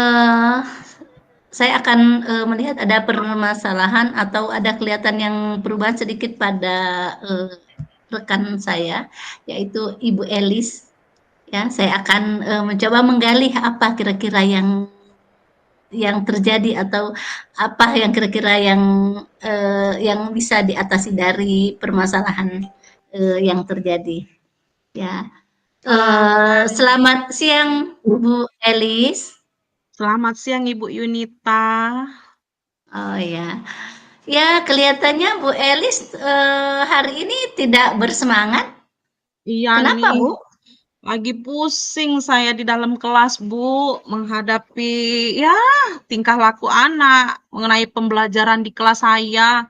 eee, saya akan, melihat ada permasalahan atau ada kelihatan yang perubahan sedikit pada, rekan saya, yaitu Ibu Elis, ya. Saya akan, mencoba menggali apa kira-kira yang terjadi atau apa yang kira-kira yang bisa diatasi dari permasalahan, yang terjadi, ya. Selamat siang, Bu Elis. Selamat siang Ibu Yunita. Oh ya. Ya, kelihatannya Bu Elis, hari ini tidak bersemangat. Iya Kenapa, nih, Bu? lagi pusing saya di dalam kelas, Bu, menghadapi ya tingkah laku anak mengenai pembelajaran di kelas saya.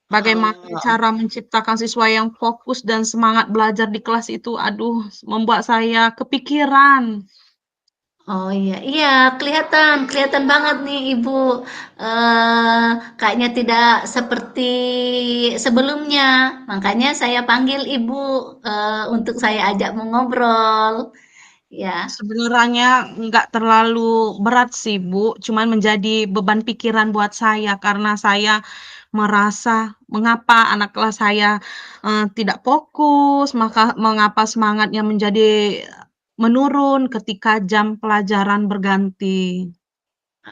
Bagaimana Oh. cara menciptakan siswa yang fokus dan semangat belajar di kelas itu, aduh, membuat saya kepikiran. Oh, iya iya, kelihatan kelihatan banget nih Ibu, kayaknya tidak seperti sebelumnya. Makanya saya panggil Ibu, untuk saya ajak mengobrol, ya. Sebenarnya nggak terlalu berat sih, Bu, cuman menjadi beban pikiran buat saya karena saya merasa mengapa anak kelas saya, tidak fokus, mengapa semangatnya menjadi menurun ketika jam pelajaran berganti.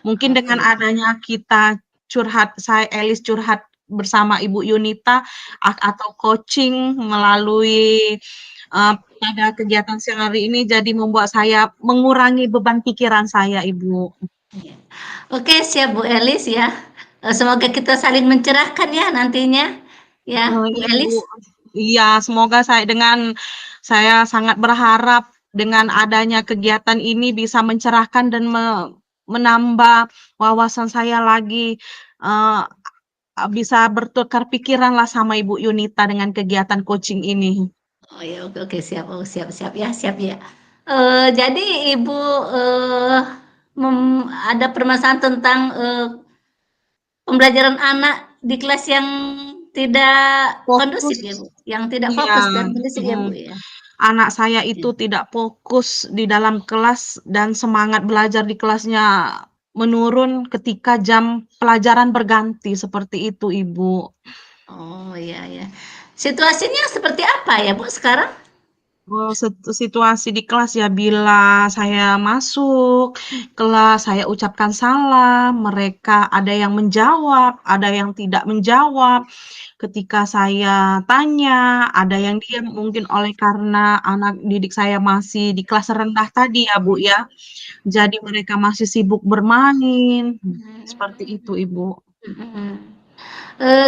Mungkin Oh, dengan iya. adanya kita saya Elis curhat bersama Ibu Yunita atau coaching melalui, pada kegiatan siang hari ini jadi membuat saya mengurangi beban pikiran saya, Ibu. Iya. Oke, siap Bu Elis ya. Semoga kita saling mencerahkan ya nantinya, ya Bu Iya, Bu. Elis. Iya, semoga saya sangat berharap dengan adanya kegiatan ini bisa mencerahkan dan menambah wawasan saya lagi, eee, bisa bertukar pikiranlah sama Ibu Yunita dengan kegiatan coaching ini. Oh ya, oke oke, siap. Oh, siap siap ya siap ya. Jadi Ibu, ada permasalahan tentang, pembelajaran anak di kelas yang tidak kondusif Fokus ya, Bu? Yang tidak iya, fokus dan kondusif ya, mhm. Bu, ya? Anak saya Oke. itu tidak fokus di dalam kelas dan semangat belajar di kelasnya menurun ketika jam pelajaran berganti, seperti itu, Ibu. Oh, iya iya. Situasinya seperti apa ya, Bu, sekarang? Oh, situasi di kelas ya, bila saya masuk kelas, saya ucapkan salam, mereka ada yang menjawab, ada yang tidak menjawab. Ketika saya tanya, ada yang diam, mungkin oleh karena anak didik saya masih di kelas rendah tadi ya, Bu, ya. Jadi mereka masih sibuk bermain, seperti itu, Ibu. Mhm.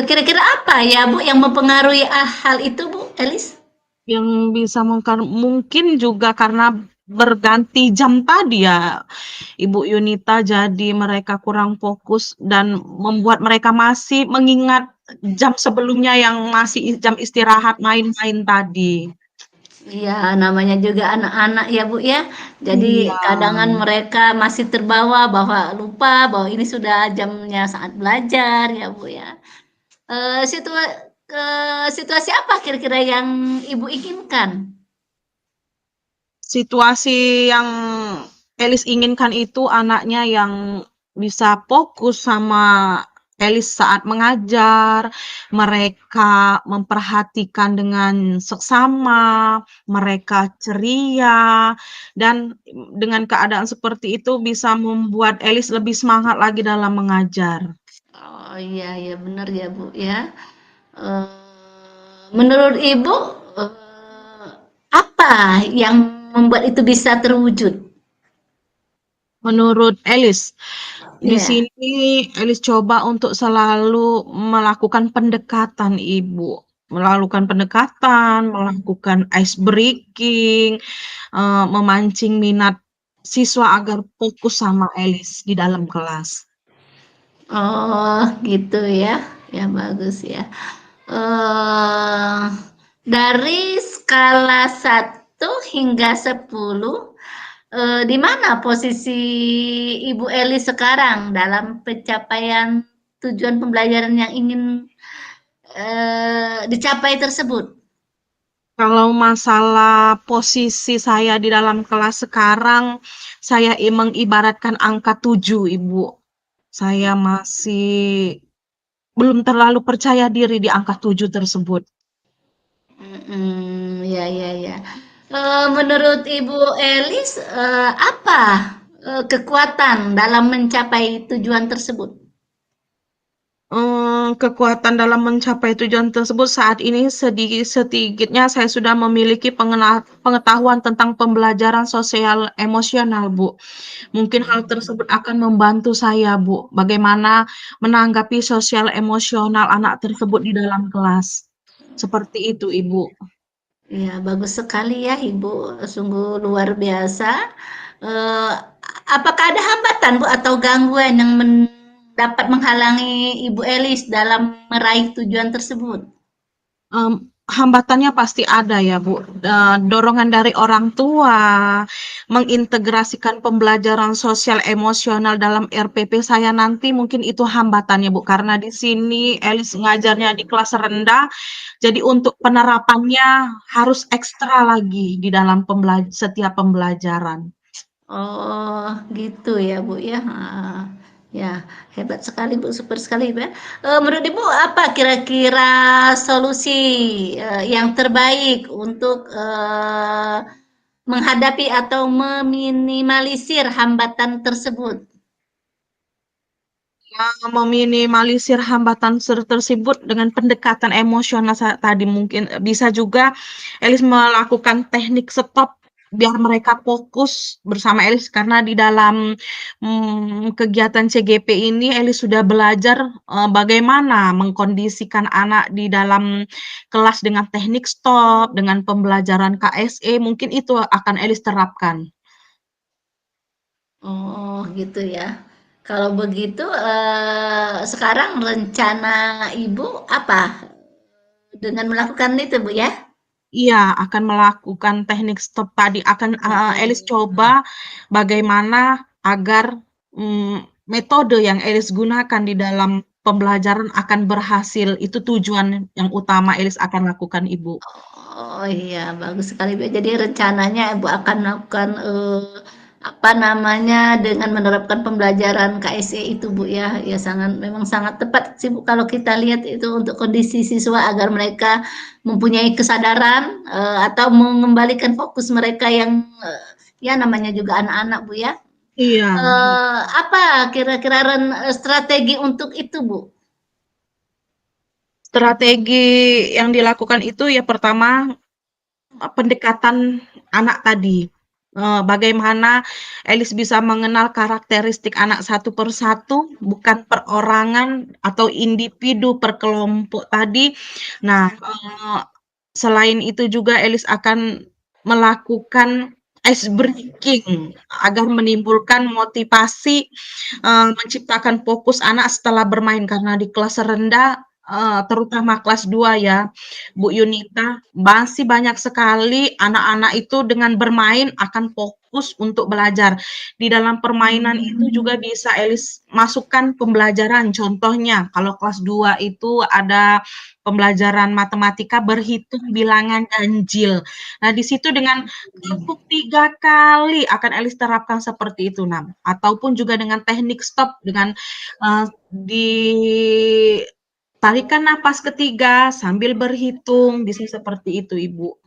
Kira-kira apa ya, Bu, yang mempengaruhi, hal itu, Bu, Elis? Yang bisa mungkin juga karena berganti jam tadi ya, Ibu Yunita, jadi mereka kurang fokus dan membuat mereka masih mengingat jam sebelumnya yang masih jam istirahat main-main tadi. Iya, namanya juga anak-anak ya, Bu, ya. Jadi Iya. kadangan mereka masih terbawa bahwa lupa bahwa ini sudah jamnya saat belajar ya, Bu, ya. Eee, situa Situasi apa kira-kira yang Ibu inginkan? Situasi yang Elis inginkan itu anaknya yang bisa fokus sama Elis saat mengajar, mereka memperhatikan dengan seksama, mereka ceria, dan dengan keadaan seperti itu bisa membuat Elis lebih semangat lagi dalam mengajar. Oh, iya iya, benar ya, Bu, ya. Eee, Menurut Ibu, apa yang membuat itu bisa terwujud? Menurut Elis, di Iya. sini Elis coba untuk selalu melakukan pendekatan, Ibu. Melakukan ice breaking, memancing minat siswa agar fokus sama Elis di dalam kelas. Oh, gitu ya. Ya, bagus ya. Eee, dari skala 1 hingga 10, di mana posisi Ibu Eli sekarang dalam pencapaian tujuan pembelajaran yang ingin, dicapai tersebut? Kalau masalah posisi saya di dalam kelas sekarang, saya mengibaratkan angka 7, Ibu. Saya masih belum terlalu percaya diri di angka 7 tersebut. Mhm, ya ya ya. Menurut Ibu Elis, apa, kekuatan dalam mencapai tujuan tersebut? Kekuatan dalam mencapai tujuan tersebut saat ini sedikitnya saya sudah memiliki pengetahuan tentang pembelajaran sosial emosional, Bu. Mungkin hal tersebut akan membantu saya, Bu, bagaimana menanggapi sosial emosional anak tersebut di dalam kelas. Seperti itu, Ibu. Ya, bagus sekali ya Ibu, sungguh luar biasa. Eee, apakah ada hambatan Bu atau gangguan yang dapat menghalangi Ibu Elis dalam meraih tujuan tersebut? Hambatannya pasti ada ya, Bu. Dorongan dari orang tua, mengintegrasikan pembelajaran sosial emosional dalam RPP saya nanti mungkin itu hambatannya, Bu. Karena di sini Elis ngajarnya di kelas rendah, jadi untuk penerapannya harus ekstra lagi di dalam setiap pembelajaran. Oh, gitu ya, Bu, ya, heeh. Ya, hebat sekali, Bu, super sekali, Bu, ya. Menurut Ibu apa kira-kira solusi, yang terbaik untuk, menghadapi atau meminimalisir hambatan tersebut? Meminimalisir hambatan tersebut dengan pendekatan emosional tadi mungkin bisa juga Elis melakukan teknik stop biar mereka fokus bersama Elis karena di dalam kegiatan CGP ini Elis sudah belajar bagaimana mengkondisikan anak di dalam kelas dengan teknik stop, dengan pembelajaran KSE, mungkin itu akan Elis terapkan. Oh, gitu ya. Kalau begitu, sekarang rencana Ibu apa dengan melakukan itu, Bu, ya? Iya, akan melakukan teknik stop tadi, akan, Elis coba bagaimana agar, metode yang Elis gunakan di dalam pembelajaran akan berhasil, itu tujuan yang utama Elis akan lakukan, Ibu. Oh iya, bagus sekali, Bu. Jadi rencananya Ibu akan melakukan, apa namanya, dengan menerapkan pembelajaran KSE itu, Bu, ya. Ya sangat memang sangat tepat sih, Bu, kalau kita lihat itu untuk kondisi siswa agar mereka mempunyai kesadaran, atau mengembalikan fokus mereka yang, ya namanya juga anak-anak, Bu, ya. Iya, Apa kira-kira strategi untuk itu, Bu? strategi yang dilakukan itu ya pertama, pendekatan anak tadi, bagaimana Elis bisa mengenal karakteristik anak satu persatu, bukan perorangan atau individu per kelompok tadi. Nah, selain itu juga Elis akan melakukan ice breaking agar menimbulkan motivasi, menciptakan fokus anak setelah bermain karena di kelas rendah, terutama kelas 2 ya, Bu Yunita, masih banyak sekali anak-anak itu dengan bermain akan fokus untuk belajar. Di dalam permainan itu juga bisa Elis masukkan pembelajaran, contohnya kalau kelas 2 itu ada pembelajaran matematika berhitung bilangan ganjil. Nah, di situ dengan cukup 3 kali akan Elis terapkan seperti itu, nah, ataupun juga dengan teknik stop dengan, ditarikan napas ketiga sambil berhitung, bisa seperti itu, Ibu.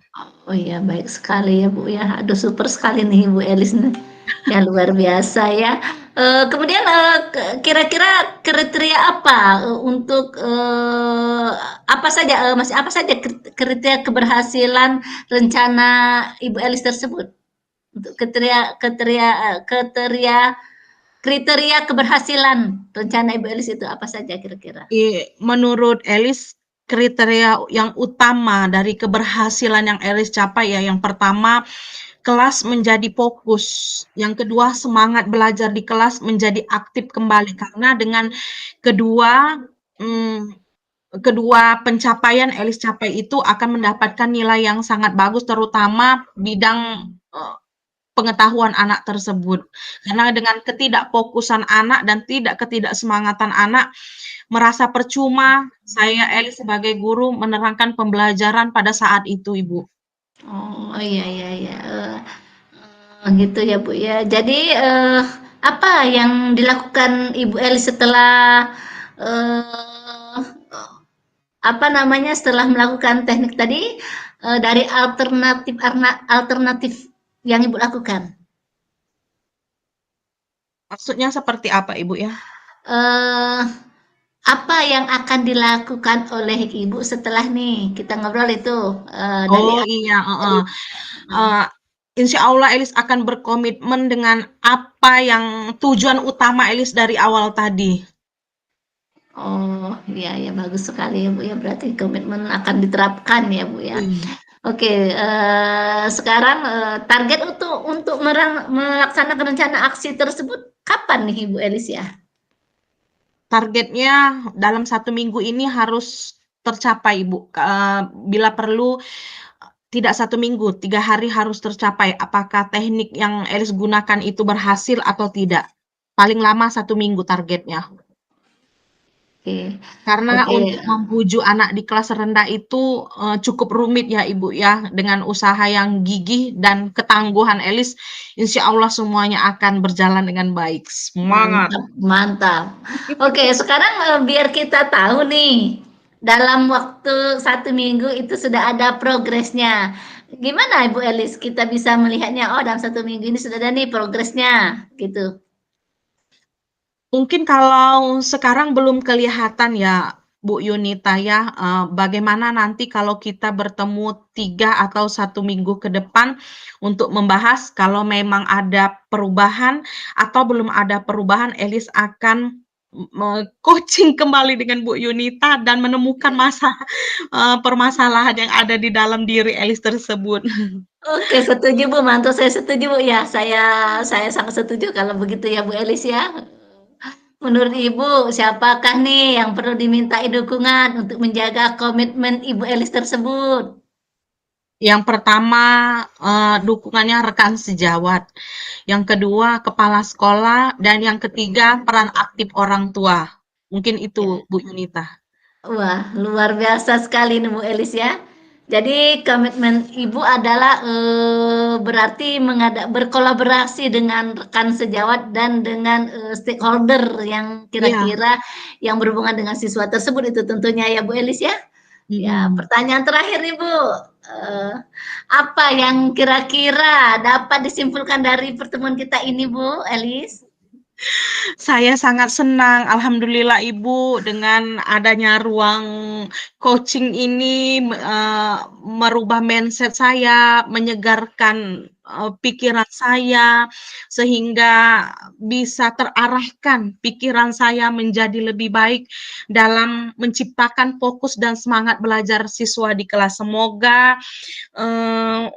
Oh iya, baik sekali ya, Bu, ya. Aduh super sekali nih Ibu Elis nih. Ya luar biasa ya. Kemudian, kira-kira kriteria apa, untuk, apa saja, masih apa saja kriteria keberhasilan rencana Ibu Elis tersebut? Untuk kriteria keberhasilan rencana Ibu Elis itu apa saja kira-kira? Menurut Elis, kriteria yang utama dari keberhasilan yang Elis capai ya, yang pertama kelas menjadi fokus, yang kedua semangat belajar di kelas menjadi aktif kembali karena dengan kedua, mmm, kedua pencapaian Elis capai itu akan mendapatkan nilai yang sangat bagus terutama bidang, eee, pengetahuan anak tersebut. Karena dengan ketidakfokusan anak dan ketidaksemangatan anak, merasa percuma saya Elis sebagai guru menerangkan pembelajaran pada saat itu, Ibu. Oh, iya iya iya, gitu ya, Bu, ya. Jadi, apa yang dilakukan Ibu Eli setelah, eee, apa namanya, setelah melakukan teknik tadi, dari alternatif yang Ibu lakukan? Maksudnya seperti apa, Ibu, ya? Eee, apa yang akan dilakukan oleh Ibu setelah nih kita ngobrol itu, dari Oh, iya, dari heeh. Insya Allah Elis akan berkomitmen dengan apa yang tujuan utama Elis dari awal tadi. oh, iya ya bagus sekali ya, Bu, ya, berarti komitmen akan diterapkan ya, Bu, ya. Iya. Oke, sekarang, target untuk melaksanakan rencana aksi tersebut kapan nih Ibu Elis ya? Targetnya dalam 1 minggu ini harus tercapai, Ibu. Bila perlu tidak 1 minggu, 3 hari harus tercapai. Apakah teknik yang Elis gunakan itu berhasil atau tidak? Paling lama 1 minggu targetnya. Oke Karena oke, untuk membujuk anak di kelas rendah itu, cukup rumit ya, Ibu, ya. Dengan usaha yang gigih dan ketangguhan Elis, insya Allah semuanya akan berjalan dengan baik. Semangat. mantap mantap. Oke, sekarang, biar kita tahu nih, dalam waktu 1 minggu itu sudah ada progresnya. Gimana Ibu Elis kita bisa melihatnya, oh dalam 1 minggu ini sudah ada nih progresnya, gitu? Mungkin kalau sekarang belum kelihatan ya, Bu Yunita ya, bagaimana nanti kalau kita bertemu 3 atau 1 minggu ke depan untuk membahas kalau memang ada perubahan atau belum ada perubahan, Elis akan coaching kembali dengan Bu Yunita dan menemukan permasalahan yang ada di dalam diri Elis tersebut. Oke, setuju Bu, mantap saya setuju Bu, ya saya sangat setuju kalau begitu ya Bu Elis ya. Menurut Ibu, siapakah nih yang perlu dimintai dukungan untuk menjaga komitmen Ibu Elis tersebut? Yang pertama, dukungannya rekan sejawat. Yang kedua, kepala sekolah, dan yang ketiga, peran aktif orang tua. Mungkin itu, Ya. Bu Yunita. Wah, luar biasa sekali nih Bu Elis ya. Jadi komitmen Ibu adalah, berarti berkolaborasi dengan rekan sejawat dan dengan, stakeholder yang Iya, kira-kira yang berhubungan dengan siswa tersebut itu tentunya ya Bu Elis ya? Ya, mhm. pertanyaan terakhir nih Bu, apa yang kira-kira dapat disimpulkan dari pertemuan kita ini Bu Elis? Saya sangat senang, alhamdulillah Ibu, dengan adanya ruang coaching ini, merubah mindset saya, menyegarkan, pikiran saya, sehingga bisa terarahkan pikiran saya menjadi lebih baik dalam menciptakan fokus dan semangat belajar siswa di kelas. Eee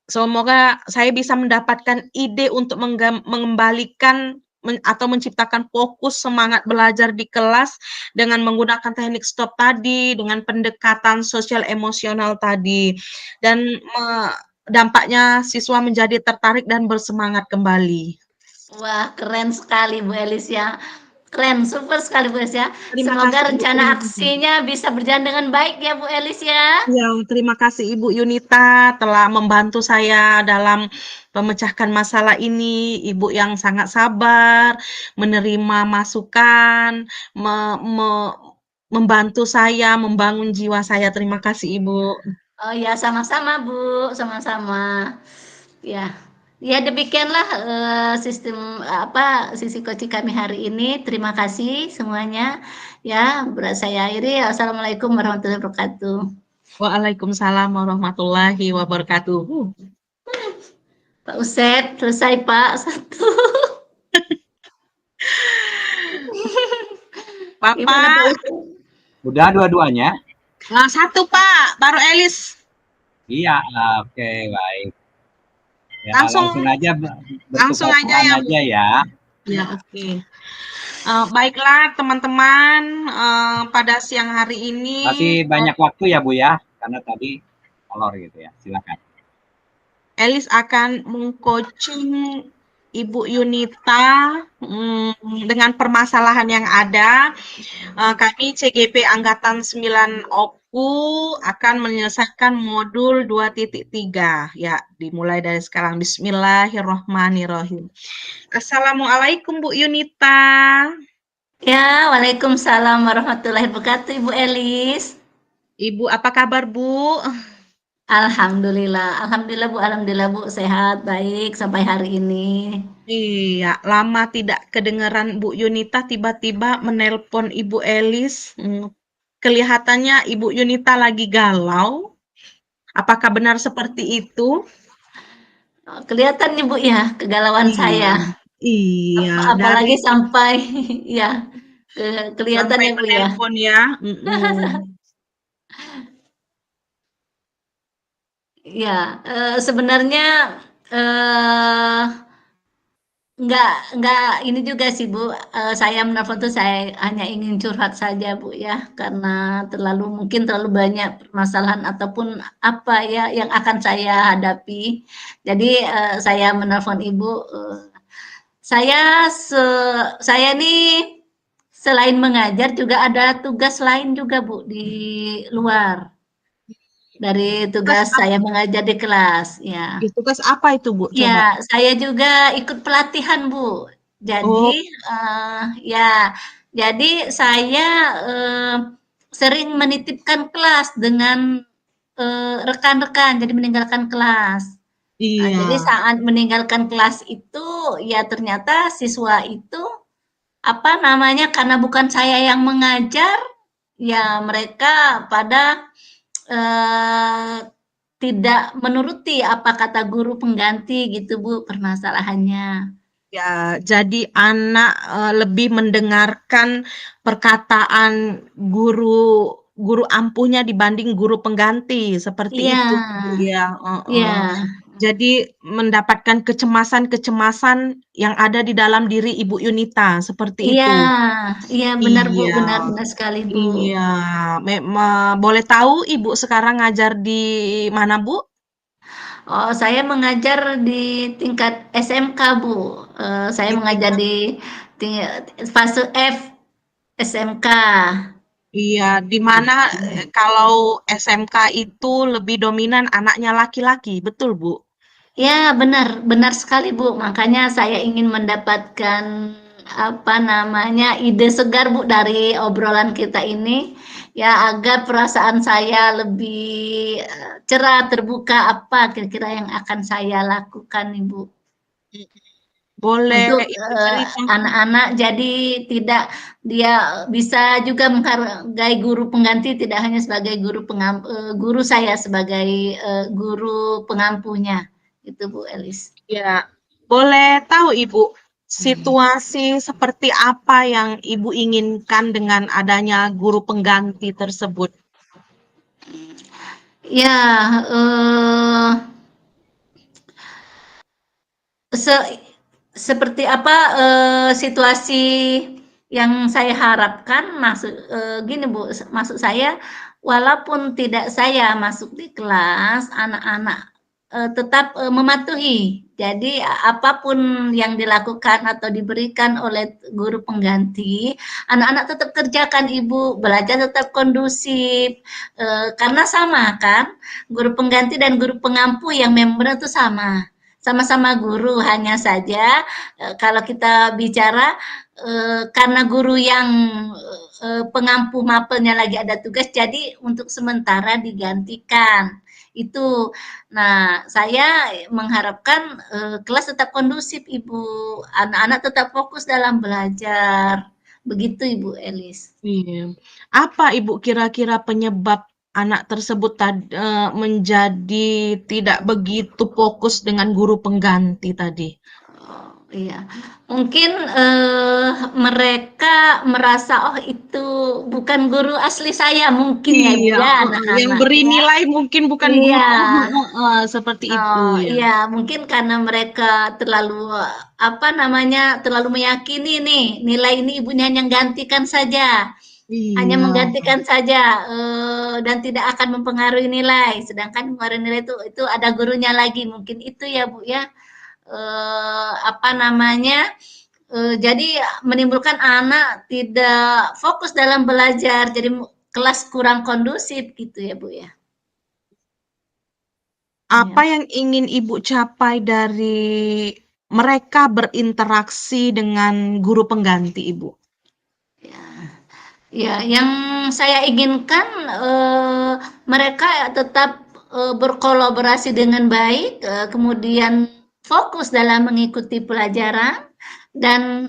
Semoga saya bisa mendapatkan ide untuk mengembalikan atau menciptakan fokus semangat belajar di kelas dengan menggunakan teknik stop tadi, dengan pendekatan sosial emosional tadi, dan dampaknya siswa menjadi tertarik dan bersemangat kembali. Wah, keren sekali Bu Elis ya. Keren, super sekali Bu Elis ya. Terima kasih Semoga Ibu, rencana terima kasih. aksinya bisa berjalan dengan baik ya Bu Elis ya. Ya, terima kasih Ibu Yunita telah membantu saya dalam memecahkan masalah ini. Ibu yang sangat sabar, menerima masukan, me me membantu saya, membangun jiwa saya. Terima kasih Ibu. Oh ya, sama-sama Bu, sama-sama. Ya. Ya demikianlah, sisi coaching kami hari ini. Terima kasih semuanya. Ya, saya akhiri. Wassalamualaikum warahmatullahi wabarakatuh. Waalaikumsalam warahmatullahi wabarakatuh. Pak Usep, selesai Pak, satu. Gimana Pak Bapak, Usep? Udah dua-duanya? satu Pak, baru Elis. Iya, oke, baik. Ya, Langsung langsung aja langsung aja berkepokuan ya Bu. aja ya. Ya, oke. Baiklah teman-teman, pada siang hari ini, Masih banyak waktu ya, Bu ya, karena tadi molor gitu ya. Silakan. Elis akan meng-coaching Ibu Yunita, dengan permasalahan yang ada. Kami CGP Angkatan 9 Aku akan menyelesaikan modul 2.3. Ya, dimulai dari sekarang. Bismillahirrohmanirrohim. Assalamualaikum Bu Yunita. Ya, Waalaikumsalam warahmatullahi wabarakatuh, Ibu Elis. Ibu, apa kabar Bu? Alhamdulillah Bu, sehat, baik sampai hari ini. Iya, lama tidak kedengeran Bu Yunita tiba-tiba menelpon Ibu Elis. Kelihatannya Ibu Yunita lagi galau. Apakah benar seperti itu? Kelihatan nih Bu ya, kegalauan Iya, saya. iya. Dari Apalagi sampai ya, kelihatan sampai ya Bu ya. menelpon ya. Ya, sebenarnya, eee enggak ini juga sih, Bu, saya menelpon tuh saya hanya ingin curhat saja, Bu, ya, karena mungkin terlalu banyak permasalahan ataupun apa ya, yang akan saya hadapi. Jadi, saya menelpon Ibu, saya se saya nih selain mengajar juga ada tugas lain juga, Bu, di luar dari Tugas tugas saya mengajar di kelas, ya. tugas apa itu, Bu? Coba. Ya, saya juga ikut pelatihan, Bu. Oh, Jadi, ya, jadi saya, sering menitipkan kelas dengan, rekan-rekan, jadi meninggalkan kelas. Nah, jadi iya. saat meninggalkan kelas itu, ya ternyata siswa itu, apa namanya, karena bukan saya yang mengajar, ya mereka pada, eee, tidak menuruti apa kata guru pengganti gitu, Bu, permasalahannya. Ya, jadi anak, lebih mendengarkan perkataan guru guru ampuhnya dibanding guru pengganti, seperti Iya, itu, Bu, ya? iya, Heeh. Jadi mendapatkan kecemasan-kecemasan yang ada di dalam diri Ibu Yunita, seperti iya, itu? iya, benar, Bu, Iya, benar sekali, Bu. iya. Boleh tahu Ibu sekarang ngajar di mana, Bu? Oh, saya mengajar di tingkat SMK, Bu, saya Di mengajar tingkat di ting fase F SMK. Iya, di mana kalau SMK itu lebih dominan anaknya laki-laki, betul, Bu? Ya, benar benar sekali, Bu. Makanya saya ingin mendapatkan, apa namanya, ide segar, Bu, dari obrolan kita ini, ya agar perasaan saya lebih, cerah, terbuka, apa kira-kira yang akan saya lakukan nih, Bu. Boleh Untuk, Ibu ceritakan? anak-anak jadi tidak dia bisa juga menghargai guru pengganti tidak hanya sebagai guru saya sebagai, guru pengampunya, itu Bu Elis. Ya, boleh tahu Ibu, situasi seperti apa yang Ibu inginkan dengan adanya guru pengganti tersebut? Ya, se seperti apa, situasi yang saya harapkan gini Bu, maksud saya, walaupun tidak saya masuk di kelas, anak-anak, tetap, mematuhi. Jadi apapun yang dilakukan atau diberikan oleh guru pengganti, anak-anak tetap kerjakan Ibu, belajar tetap kondusif, karena sama kan, guru pengganti dan guru pengampu yang member itu sama. Sama-sama guru, hanya saja, kalau kita bicara, karena guru yang, pengampu mapelnya lagi ada tugas, jadi untuk sementara digantikan, itu. Nah, saya mengharapkan, kelas tetap kondusif, Ibu, anak-anak tetap fokus dalam belajar, begitu Ibu Elis. Iya. Apa Ibu kira-kira penyebab anak tersebut menjadi tidak begitu fokus dengan guru pengganti tadi? Oh, iya. Mungkin, mereka merasa, "Oh, itu bukan guru asli saya," mungkin ya, Ibu, Iya, ya, heeh, yang anak-anak beri ya. nilai mungkin bukan Iya. guru, heeh, seperti itu Oh, ya. iya, mungkin karena mereka terlalu, apa namanya, terlalu meyakini nih, nilai ini ibunya hanya gantikan saja, hanya Iya, menggantikan saja, dan tidak akan mempengaruhi nilai, sedangkan mempengaruhi nilai itu ada gurunya lagi, mungkin itu ya, Bu, ya. Apa namanya, jadi menimbulkan anak tidak fokus dalam belajar. Jadi kelas kurang kondusif gitu ya Bu ya. Apa Ya. yang ingin Ibu capai dari mereka berinteraksi dengan guru pengganti Ibu? Ya, yang saya inginkan mereka tetap berkolaborasi dengan baik, kemudian fokus dalam mengikuti pelajaran dan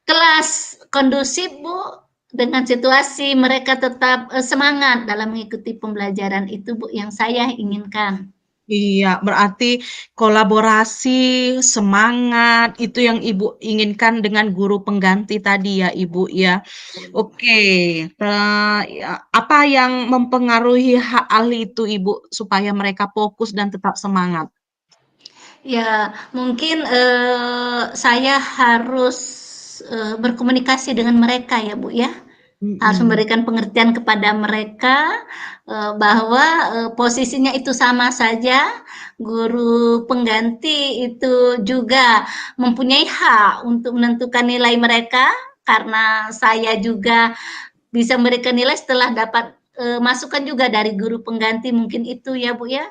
kelas kondusif Bu, dengan situasi mereka tetap semangat dalam mengikuti pembelajaran itu Bu yang saya inginkan. Iya, berarti kolaborasi, semangat, itu yang Ibu inginkan dengan guru pengganti tadi ya, Ibu ya. Oke, ya, apa yang mempengaruhi hal itu, Ibu, supaya mereka fokus dan tetap semangat? Ya, mungkin saya harus berkomunikasi dengan mereka ya Bu ya. Harus Mhm. memberikan pengertian kepada mereka bahwa posisinya itu sama saja, guru pengganti itu juga mempunyai hak untuk menentukan nilai mereka, karena saya juga bisa memberikan nilai setelah dapat masukan juga dari guru pengganti, mungkin itu ya Bu ya,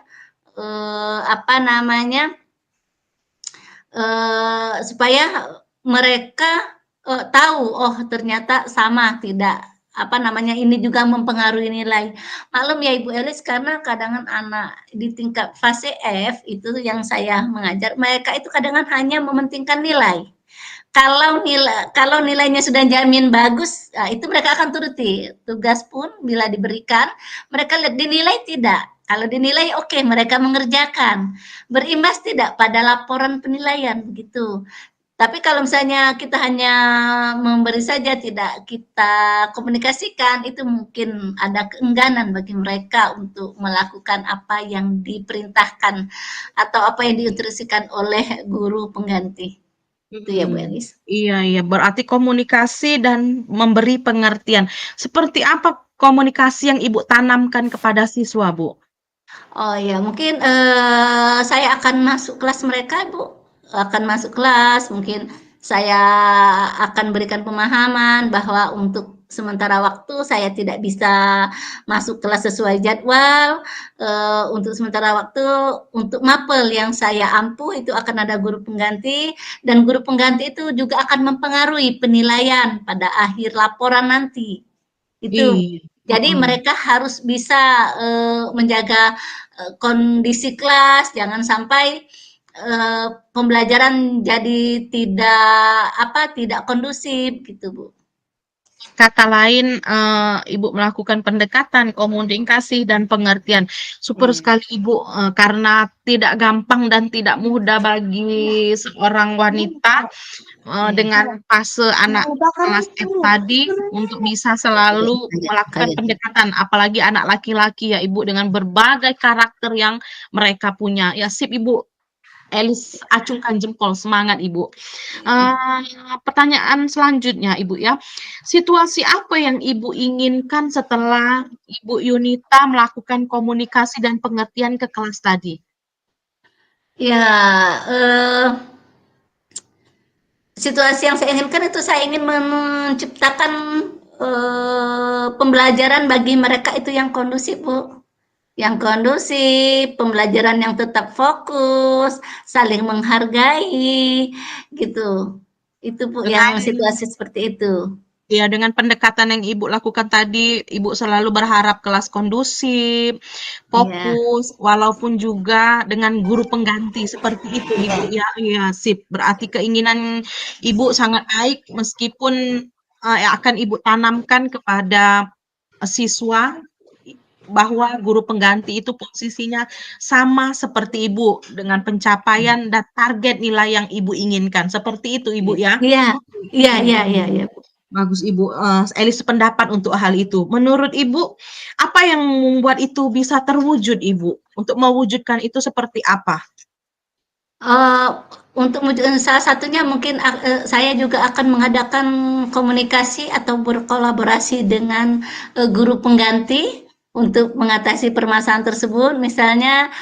apa namanya, supaya mereka tahu, oh ternyata sama, tidak apa namanya, ini juga mempengaruhi nilai. Maklum ya Ibu Elis, karena kadang anak di tingkat fase F itu yang saya mengajar, mereka itu kadang hanya mementingkan nilai. Kalau nilainya sudah jamin bagus, nah itu mereka akan turuti. Tugas pun bila diberikan, mereka lihat dinilai tidak. Kalau dinilai oke, mereka mengerjakan. Berimbas tidak pada laporan penilaian begitu. Tapi kalau misalnya kita hanya memberi saja, tidak kita komunikasikan, itu mungkin ada keengganan bagi mereka untuk melakukan apa yang diperintahkan atau apa yang diinstruksikan oleh guru pengganti. Itu ya Bu Mhm. Elis. Iya iya, berarti komunikasi dan memberi pengertian. Seperti apa komunikasi yang Ibu tanamkan kepada siswa, Bu? Oh ya, mungkin saya akan masuk kelas mereka, Bu. Akan masuk kelas, mungkin saya akan berikan pemahaman bahwa untuk sementara waktu saya tidak bisa masuk kelas sesuai jadwal. Untuk sementara waktu, untuk mapel yang saya ampuh itu akan ada guru pengganti, dan guru pengganti itu juga akan mempengaruhi penilaian pada akhir laporan nanti. Itu. Iya, Jadi heeh. mereka harus bisa menjaga kondisi kelas, jangan sampai pembelajaran jadi tidak kondusif gitu Bu. Kata lain, Ibu melakukan pendekatan, komunikasi, dan pengertian. Super Iya. sekali Ibu, karena tidak gampang dan tidak mudah bagi seorang wanita Iya. dengan fase anak kelas F tadi untuk bisa selalu melakukan Kayak gitu. pendekatan, apalagi anak laki-laki ya Ibu, dengan berbagai karakter yang mereka punya. Ya sip Ibu, Elis acungkan jempol, semangat Ibu. Pertanyaan selanjutnya Ibu ya, situasi apa yang Ibu inginkan setelah Ibu Yunita melakukan komunikasi dan pengertian ke kelas tadi? Ya, situasi yang saya inginkan itu saya ingin menciptakan pembelajaran bagi mereka itu yang kondusif, Bu. Yang kondusif, pembelajaran yang tetap fokus, saling menghargai, gitu. Itu Bu yang Dengan situasi seperti itu. Ya, dengan pendekatan yang Ibu lakukan tadi, Ibu selalu berharap kelas kondusif, Iya. fokus, walaupun juga dengan guru pengganti seperti itu, Ibu ya. Iya, sip. Berarti keinginan Ibu sangat baik meskipun akan Ibu tanamkan kepada siswa bahwa guru pengganti itu posisinya sama seperti Ibu dengan pencapaian dan target nilai yang Ibu inginkan. Seperti itu, Ibu ya. Iya, iya, iya, iya, Mhm. iya. Bagus Ibu, Elis sependapat untuk hal itu. Menurut Ibu, apa yang membuat itu bisa terwujud Ibu? Untuk mewujudkan itu seperti apa? Eee, untuk mewujudkan salah satunya mungkin saya juga akan mengadakan komunikasi atau berkolaborasi dengan guru pengganti untuk mengatasi permasalahan tersebut. Misalnya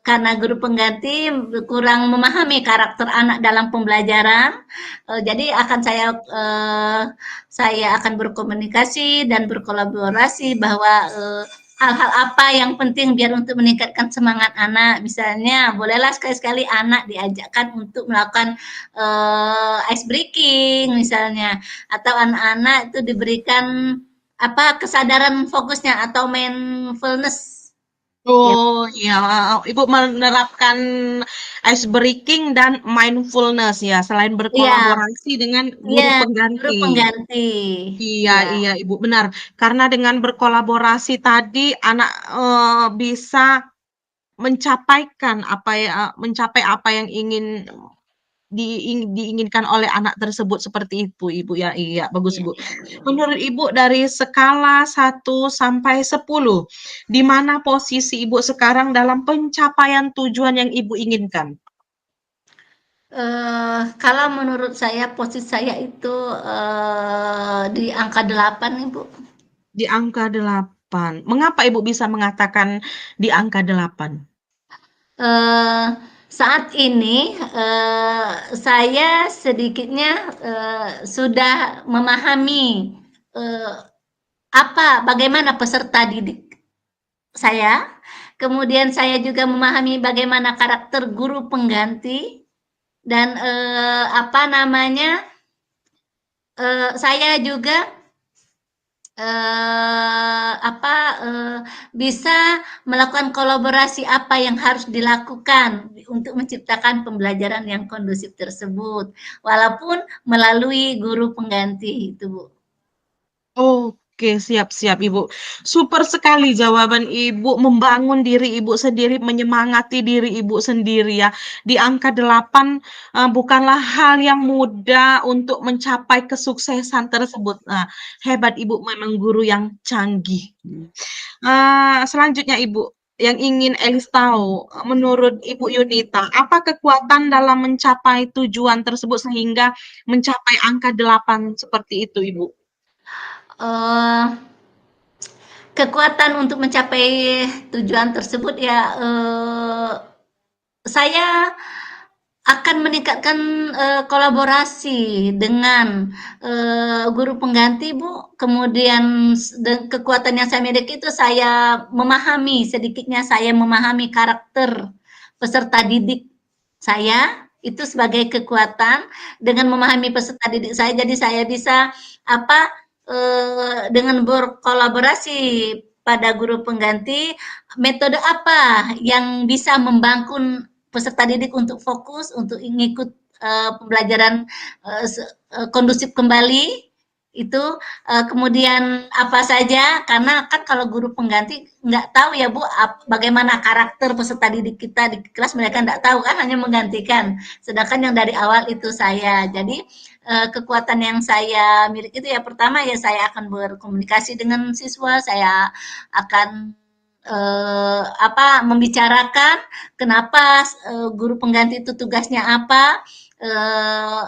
karena guru pengganti kurang memahami karakter anak dalam pembelajaran, jadi saya akan berkomunikasi dan berkolaborasi bahwa hal-hal apa yang penting biar untuk meningkatkan semangat anak. Misalnya, bolehlah sekali-sekali anak diajakkan untuk melakukan ice breaking misalnya, atau anak-anak itu diberikan kesadaran fokusnya atau mindfulness. Oh ya, Ibu menerapkan ice breaking dan mindfulness ya, selain Iya, berkolaborasi dengan iya, guru guru pengganti. pengganti. Iya, Ya, iya Ibu, benar. Karena dengan berkolaborasi tadi anak bisa mencapai apa yang ingin diinginkan oleh anak tersebut seperti itu, Ibu ya. Iya, bagus iya, Ibu. iya. Menurut Ibu dari skala 1 sampai 10, di mana posisi Ibu sekarang dalam pencapaian tujuan yang Ibu inginkan? Kalau menurut saya posisi saya itu di angka 8 Ibu. Di angka 8. Mengapa Ibu bisa mengatakan di angka 8? Eh, Saat ini saya sedikitnya sudah memahami eh, bagaimana peserta didik saya, kemudian saya juga memahami bagaimana karakter guru pengganti dan saya juga bisa melakukan kolaborasi apa yang harus dilakukan untuk menciptakan pembelajaran yang kondusif tersebut, walaupun melalui guru pengganti itu, Bu. Oke, siap-siap Ibu. Super sekali jawaban Ibu, membangun diri Ibu sendiri, menyemangati diri Ibu sendiri ya. Di angka 8 bukanlah hal yang mudah untuk mencapai kesuksesan tersebut. Nah, hebat Ibu, memang guru yang canggih. Selanjutnya Ibu, yang ingin Elis tahu, menurut Ibu Yunita, apa kekuatan dalam mencapai tujuan tersebut sehingga mencapai angka 8 seperti itu Ibu? Eh, Kekuatan untuk mencapai tujuan tersebut ya, saya akan meningkatkan kolaborasi dengan guru pengganti, Bu. Kemudian kekuatan yang saya miliki itu sedikitnya saya memahami karakter peserta didik saya itu sebagai kekuatan. Dengan memahami peserta didik saya, jadi saya bisa dengan berkolaborasi pada guru pengganti, metode apa yang bisa membangun peserta didik untuk fokus, untuk ngikut pembelajaran kondusif kembali itu, kemudian apa saja, karena kan kalau guru pengganti nggak tahu ya Bu, bagaimana karakter peserta didik kita di kelas, mereka nggak tahu kan, hanya menggantikan. Sedangkan yang dari awal itu saya. Jadi kekuatan yang saya miliki itu ya pertama ya saya akan berkomunikasi dengan siswa, saya akan membicarakan kenapa guru pengganti itu tugasnya apa, eh,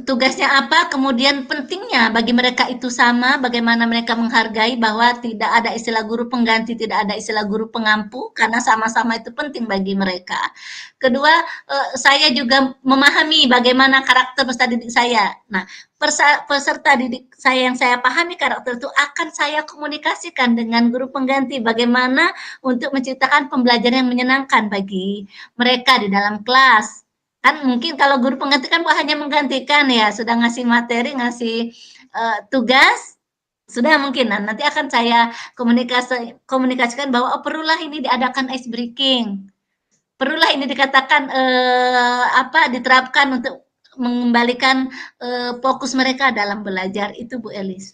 tugasnya apa, kemudian pentingnya bagi mereka itu sama, bagaimana mereka menghargai bahwa tidak ada istilah guru pengganti, tidak ada istilah guru pengampu, karena sama-sama itu penting bagi mereka. Kedua, saya juga memahami bagaimana karakter peserta didik saya. Nah, peserta didik saya yang saya pahami karakter itu akan saya komunikasikan dengan guru pengganti, bagaimana untuk menciptakan pembelajaran yang menyenangkan bagi mereka di dalam kelas. Kan mungkin kalau guru pengganti kan hanya menggantikan ya, sudah ngasih materi, ngasih tugas, sudah mungkin. Nah, nanti akan saya komunikasikan bahwa perlulah ini diadakan ice breaking, perlulah ini dikatakan diterapkan untuk mengembalikan fokus mereka dalam belajar itu, Bu Elis.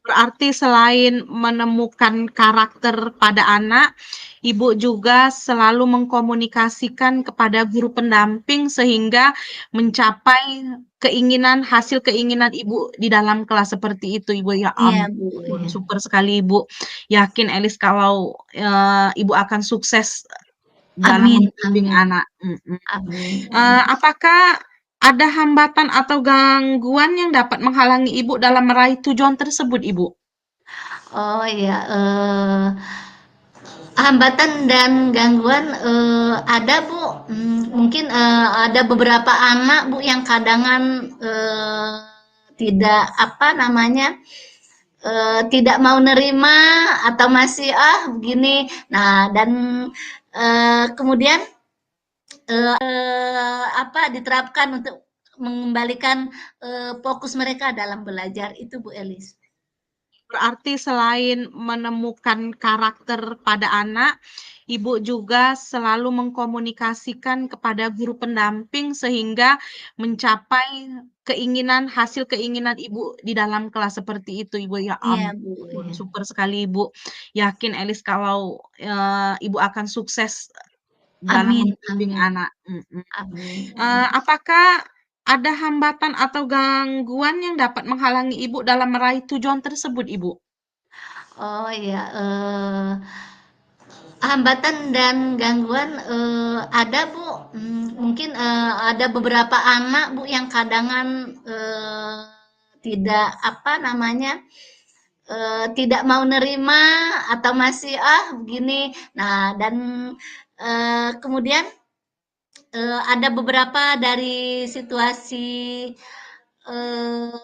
Berarti selain menemukan karakter pada anak, Ibu juga selalu mengkomunikasikan kepada guru pendamping sehingga mencapai hasil keinginan Ibu di dalam kelas seperti itu, Ibu. Ya Iya, Bu. ampun, Iya. super sekali Ibu. Yakin Elis kalau Ibu akan sukses dalam Amin, membimbing amin, anak. amin. Apakah ada hambatan atau gangguan yang dapat menghalangi Ibu dalam meraih tujuan tersebut, Ibu? Oh iya, hambatan dan gangguan, ada Bu, mungkin, ada beberapa anak Bu yang kadangan, tidak apa namanya, tidak mau nerima atau masih, "Ah begini." Nah dan, kemudian, apa, diterapkan untuk mengembalikan, fokus mereka dalam belajar itu Bu Elis. Berarti selain menemukan karakter pada anak, Ibu juga selalu mengkomunikasikan kepada guru pendamping sehingga mencapai hasil keinginan Ibu di dalam kelas seperti itu, Ibu. Ya Iya Bu, ampun, iya. super sekali, Ibu. Yakin Elis kalau, Ibu akan sukses dalam Amin membimbing amin anak, mhm. amin amin. Apakah ada hambatan atau gangguan yang dapat menghalangi Ibu dalam meraih tujuan tersebut, Ibu? Oh iya, hambatan dan gangguan, ada Bu, mungkin, ada beberapa anak Bu yang kadangan, tidak apa namanya, tidak mau nerima atau masih, "Ah begini." Nah dan, kemudian, ada beberapa dari situasi, eee,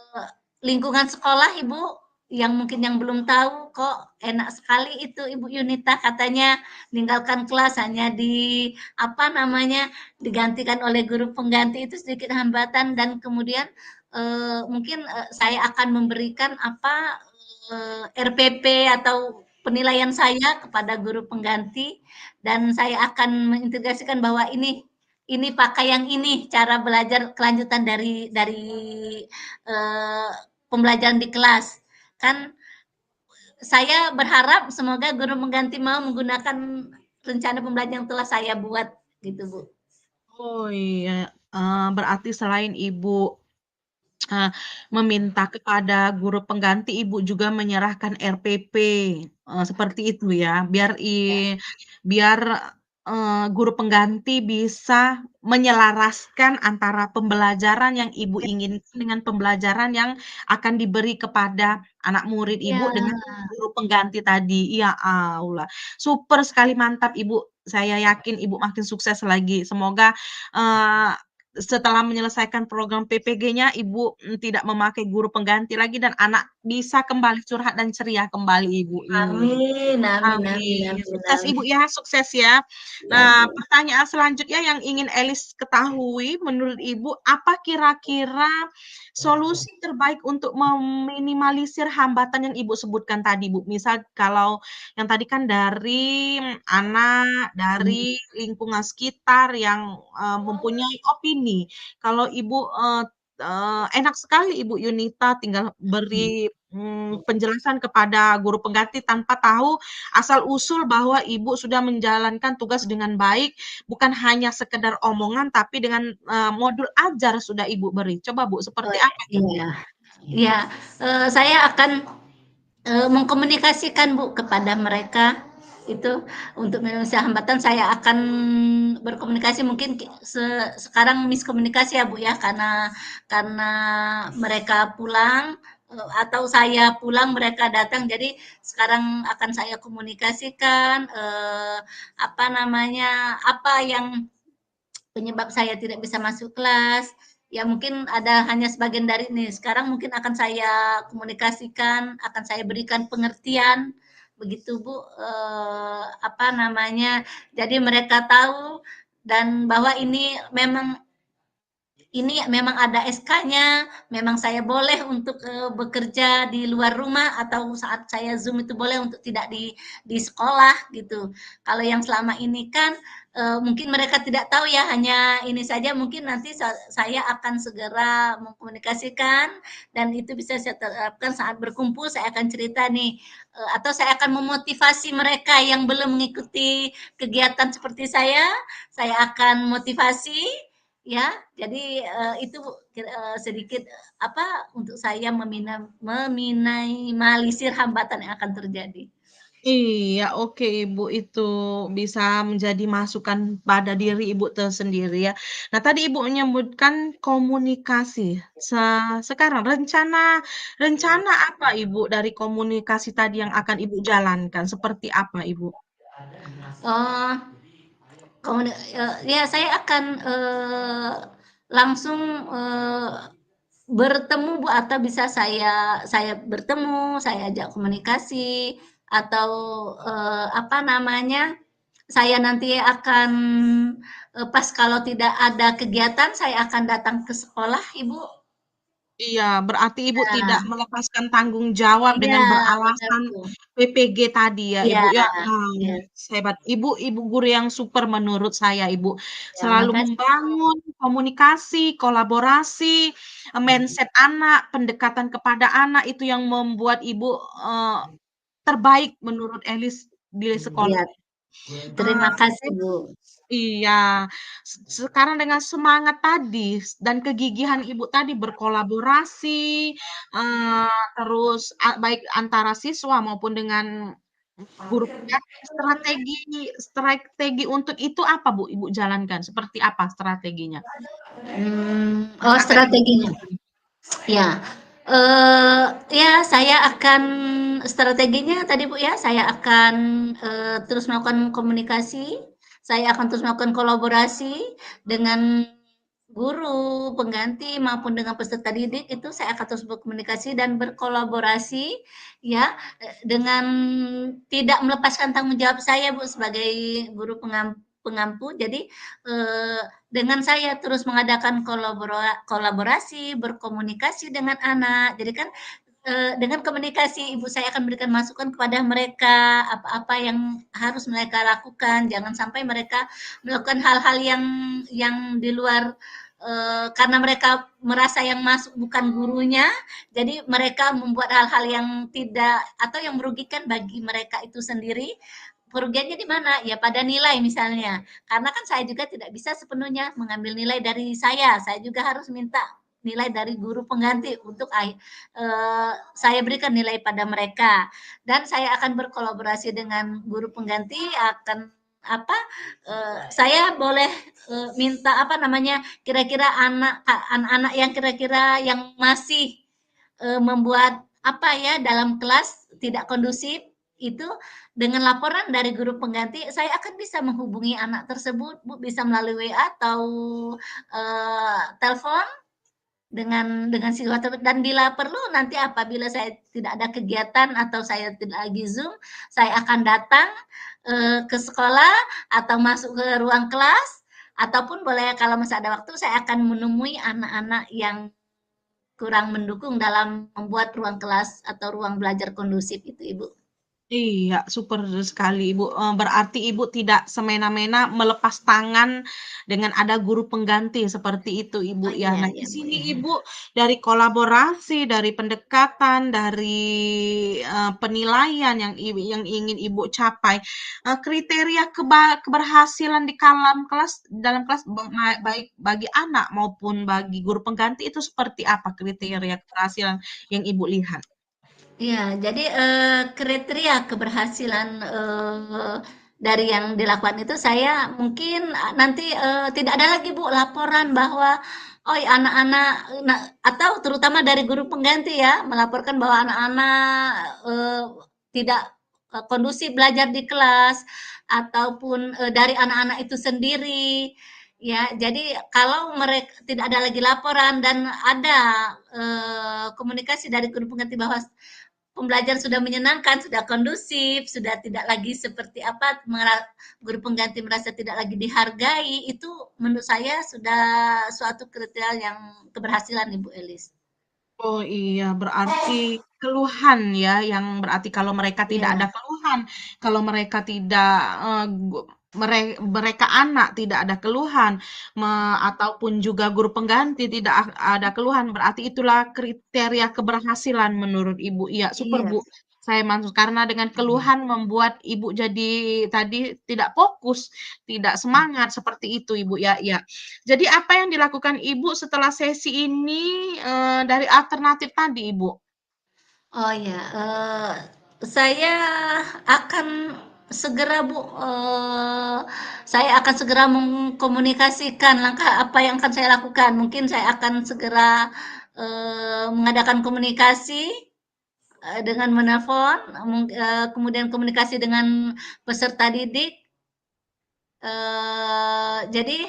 lingkungan sekolah Ibu, yang mungkin yang belum tahu, "Kok enak sekali itu Ibu Yunita," katanya, meninggalkan kelas hanya apa namanya, digantikan oleh guru pengganti itu sedikit hambatan dan kemudian, mungkin, saya akan memberikan apa, RPP atau penilaian saya kepada guru pengganti dan saya akan mengintegrasikan bahwa ini pakai yang ini, cara belajar kelanjutan dari, eee, pembelajaran di kelas. Kan saya berharap semoga guru pengganti mau menggunakan rencana pembelajaran yang telah saya buat, gitu, Bu. Oh iya, berarti selain Ibu, eee, meminta kepada guru pengganti, Ibu juga menyerahkan RPP, seperti itu ya? Ya, Biar, guru pengganti bisa menyelaraskan antara pembelajaran yang Ibu inginkan dengan pembelajaran yang akan diberi kepada anak murid Ibu iya, dengan guru pengganti tadi. Ya Allah, super sekali, mantap Ibu. Saya yakin Ibu makin sukses lagi. Semoga, eee, setelah menyelesaikan program PPG-nya, Ibu, tidak memakai guru pengganti lagi dan anak bisa kembali curhat dan ceria kembali, Ibu. amin amin amin Amin. amin Sukses Ibu amin. ya, sukses ya. Iya, Nah, Bu. pertanyaan selanjutnya yang ingin Elis ketahui, menurut Ibu, apa kira-kira solusi terbaik untuk meminimalisir hambatan yang Ibu sebutkan tadi, Bu? Misal kalau yang tadi kan dari anak, Mmm, dari lingkungan sekitar yang, mempunyai opini. Kalau Ibu, enak sekali Ibu Yunita tinggal beri, penjelasan kepada guru pengganti tanpa tahu asal-usul bahwa Ibu sudah menjalankan tugas dengan baik, bukan hanya sekedar omongan, tapi dengan, modul ajar sudah Ibu beri. Coba Bu, oh, seperti apa itu, Bu? iya iya, saya akan mengkomunikasikan Bu kepada mereka itu untuk menyelesaikan hambatan saya akan berkomunikasi mungkin sekarang miskomunikasi ya Bu ya karena mereka pulang, atau saya pulang mereka datang jadi sekarang akan saya komunikasikan, apa namanya, apa yang penyebab saya tidak bisa masuk kelas, ya mungkin ada hanya sebagian dari ini. Sekarang mungkin akan saya komunikasikan, akan saya berikan pengertian, begitu Bu, apa namanya, jadi mereka tahu dan bahwa ini memang ada SK-nya, memang saya boleh untuk, bekerja di luar rumah atau saat saya Zoom itu boleh untuk tidak di sekolah gitu. Kalau yang selama ini kan, mungkin mereka tidak tahu ya, hanya ini saja mungkin nanti saya akan segera mengkomunikasikan dan itu bisa saya terapkan saat berkumpul, saya akan cerita nih, atau saya akan memotivasi mereka yang belum mengikuti kegiatan seperti saya akan motivasi ya, jadi, itu sedikit, apa, untuk saya meminimalisir hambatan yang akan terjadi. Iya, oke Ibu, itu bisa menjadi masukan pada diri Ibu tersendiri ya. Nah, tadi Ibu menyebutkan komunikasi. Se Sekarang rencana rencana apa Ibu dari komunikasi tadi yang akan Ibu jalankan? Seperti apa Ibu? Oh, ya saya akan langsung bertemu Bu, atau bisa saya bertemu, saya ajak komunikasi, atau apa namanya, saya nanti akan pas kalau tidak ada kegiatan saya akan datang ke sekolah Ibu. Iya, berarti Ibu tidak Nah, melepaskan tanggung jawab iya dengan benar beralasan tuh. PPG tadi ya, Iya, Ibu ya. iya, Hebat. Ibu ibu guru yang super menurut saya, Ibu. ya Selalu makasih Bu. membangun komunikasi, kolaborasi, mindset anak, pendekatan kepada anak itu yang membuat Ibu, terbaik menurut Elis di sekolah. Iya, terima kasih Terus Bu. iya, sekarang dengan semangat tadi dan kegigihan Ibu tadi berkolaborasi, terus baik antara siswa maupun dengan guru pengganti, strategi untuk itu apa Bu, Ibu jalankan? Seperti apa strateginya yang Oh akan Ibu strateginya. teruskan? Ya, ya saya akan strateginya tadi Bu ya, saya akan, terus melakukan komunikasi, saya akan terus melakukan kolaborasi dengan guru pengganti maupun dengan peserta didik, itu saya akan terus berkomunikasi dan berkolaborasi ya, dengan tidak melepaskan tanggung jawab saya Bu sebagai guru pengampu. Jadi, dengan saya terus mengadakan kolaborasi, berkomunikasi dengan anak. Jadi kan, dengan komunikasi ibu saya akan memberikan masukan kepada mereka, apa-apa yang harus mereka lakukan. Jangan sampai mereka melakukan hal-hal yang di luar, karena mereka merasa yang masuk bukan gurunya, jadi mereka membuat hal-hal yang tidak atau yang merugikan bagi mereka itu sendiri. Kerugiannya di mana? Ya pada nilai misalnya. Karena kan saya juga tidak bisa sepenuhnya mengambil nilai dari saya juga harus minta nilai dari guru pengganti untuk saya berikan nilai pada mereka. Dan saya akan berkolaborasi dengan guru pengganti akan apa? Saya boleh minta apa namanya? Kira-kira anak-anak yang kira-kira yang masih membuat apa ya dalam kelas tidak kondusif itu dengan laporan dari guru pengganti saya akan bisa menghubungi anak tersebut Bu bisa melalui WA atau telepon dengan siswa tersebut dan bila perlu nanti apabila saya tidak ada kegiatan atau saya tidak lagi Zoom saya akan datang ke sekolah atau masuk ke ruang kelas ataupun boleh kalau masih ada waktu saya akan menemui anak-anak yang kurang mendukung dalam membuat ruang kelas atau ruang belajar kondusif itu, Ibu. Iya, super sekali Ibu, berarti Ibu tidak semena-mena melepas tangan dengan ada guru pengganti seperti itu Oh, Ibu ya. iya Nah, di iya, Bu, sini ya. Ibu dari kolaborasi, dari pendekatan, dari, penilaian yang ingin Ibu capai, kriteria keberhasilan di dalam kelas baik bagi anak maupun bagi guru pengganti itu seperti apa kriteria keberhasilan yang Ibu lihat? Iya, jadi, kriteria keberhasilan, dari yang dilakukan itu saya mungkin, nanti, tidak ada lagi Bu laporan bahwa, oh ya anak-anak atau terutama dari guru pengganti ya, melaporkan bahwa anak-anak, tidak, kondusif belajar di kelas, ataupun, dari anak-anak itu sendiri, ya. Jadi kalau mereka tidak ada lagi laporan dan ada, komunikasi dari guru pengganti bahwa pembelajaran sudah menyenangkan, sudah kondusif, sudah tidak lagi seperti apa, guru pengganti merasa tidak lagi dihargai, itu menurut saya sudah suatu kriteria yang keberhasilan Ibu Elis. Oh iya, berarti keluhan ya, yang berarti kalau mereka tidak ada Iya, keluhan, kalau mereka tidak, eee, gu mereka anak tidak ada keluhan, ataupun juga guru pengganti tidak ada keluhan, berarti itulah kriteria keberhasilan menurut Ibu. Iya, super iya, Bu, saya masuk karena dengan keluhan membuat Ibu jadi tadi tidak fokus, tidak semangat, seperti itu Ibu ya, iya. Jadi apa yang dilakukan Ibu setelah sesi ini, dari alternatif tadi, Ibu? oh ya, Saya akan segera Bu, saya akan segera mengkomunikasikan langkah apa yang akan saya lakukan. Mungkin saya akan segera, mengadakan komunikasi, dengan menelpon, kemudian komunikasi dengan peserta didik. Jadi,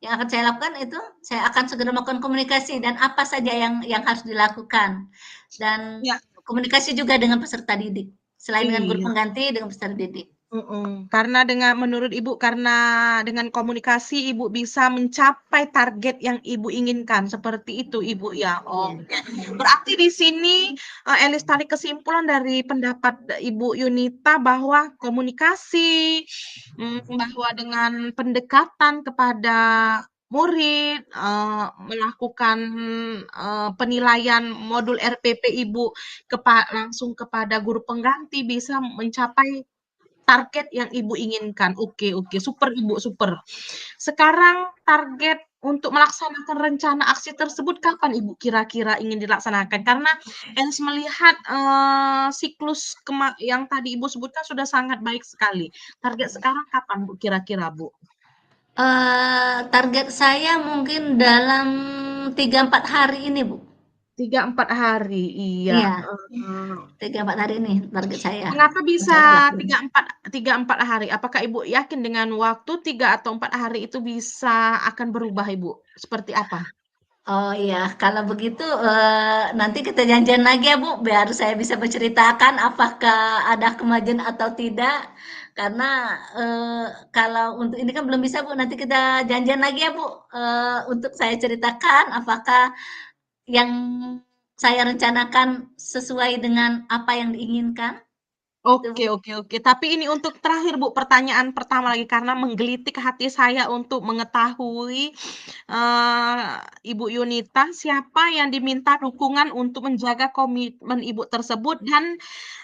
yang akan saya lakukan itu, saya akan segera melakukan komunikasi dan apa saja yang harus dilakukan. Dan Ya, komunikasi juga dengan peserta didik, selain dengan guru iya. pengganti, dengan peserta didik. Karena menurut Ibu, karena dengan komunikasi Ibu bisa mencapai target yang Ibu inginkan, seperti itu Ibu ya? Oke. Berarti di sini, Elis tarik kesimpulan dari pendapat Ibu Yunita bahwa komunikasi, bahwa dengan pendekatan kepada murid, melakukan, penilaian modul RPP Ibu langsung kepada guru pengganti bisa mencapai target yang Ibu inginkan. Oke, super Ibu, super. Sekarang target untuk melaksanakan rencana aksi tersebut kapan Ibu kira-kira ingin dilaksanakan? Karena Elis melihat, siklus yang tadi Ibu sebutkan sudah sangat baik sekali. Target sekarang kapan Bu kira-kira, Bu? Target saya mungkin dalam 3-4 hari ini, Bu. 3-4 hari, iya. Iya, 3-4 hari ini target saya. Mengapa bisa Saya lakukan. 3-4 hari? Apakah Ibu yakin dengan waktu 3 atau 4 hari itu bisa akan berubah, Ibu? Seperti apa? Oh iya, kalau begitu, nanti kita janjian lagi ya Bu, biar saya bisa menceritakan apakah ada kemajuan atau tidak. Karena, kalau untuk ini kan belum bisa Bu, nanti kita janjian lagi ya Bu, untuk saya ceritakan apakah yang saya rencanakan sesuai dengan apa yang diinginkan, gitu Bu. Oke. Tapi ini untuk terakhir Bu, pertanyaan pertama lagi karena menggelitik hati saya untuk mengetahui, Ibu Yunita, siapa yang diminta dukungan untuk menjaga komitmen Ibu tersebut dan,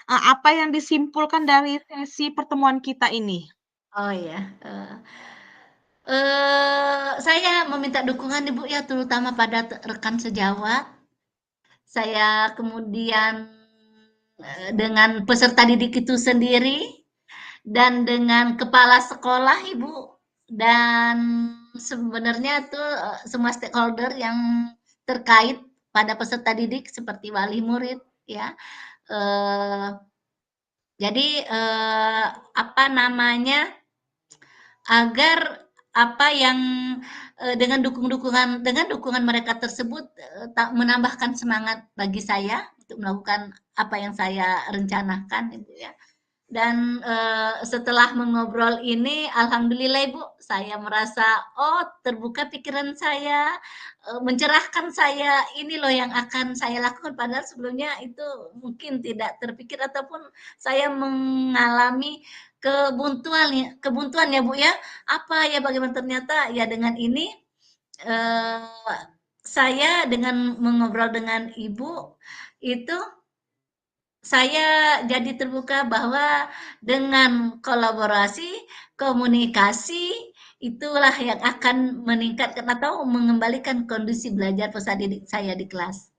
apa yang disimpulkan dari sesi pertemuan kita ini? Oh ya, saya meminta dukungan nih Bu ya, terutama pada rekan sejawat. Saya kemudian, dengan peserta didik itu sendiri dan dengan kepala sekolah, Ibu, dan sebenarnya itu, semua stakeholder yang terkait pada peserta didik seperti wali murid ya, eee, jadi, apa namanya, agar apa yang, dengan dukungan mereka tersebut, menambahkan semangat bagi saya untuk melakukan apa yang saya rencanakan, Ibu, ya. Dan, setelah mengobrol ini alhamdulillah Ibu, saya merasa, oh terbuka pikiran saya, mencerahkan saya, ini loh yang akan saya lakukan, padahal sebelumnya itu mungkin tidak terpikir ataupun saya mengalami kebuntuan ya Bu ya, apa ya, bagaimana ternyata ya dengan ini, eee, saya dengan mengobrol dengan Ibu, itu saya jadi terbuka bahwa dengan kolaborasi, komunikasi, itulah yang akan meningkatkan atau mengembalikan kondisi belajar peserta didik saya di kelas.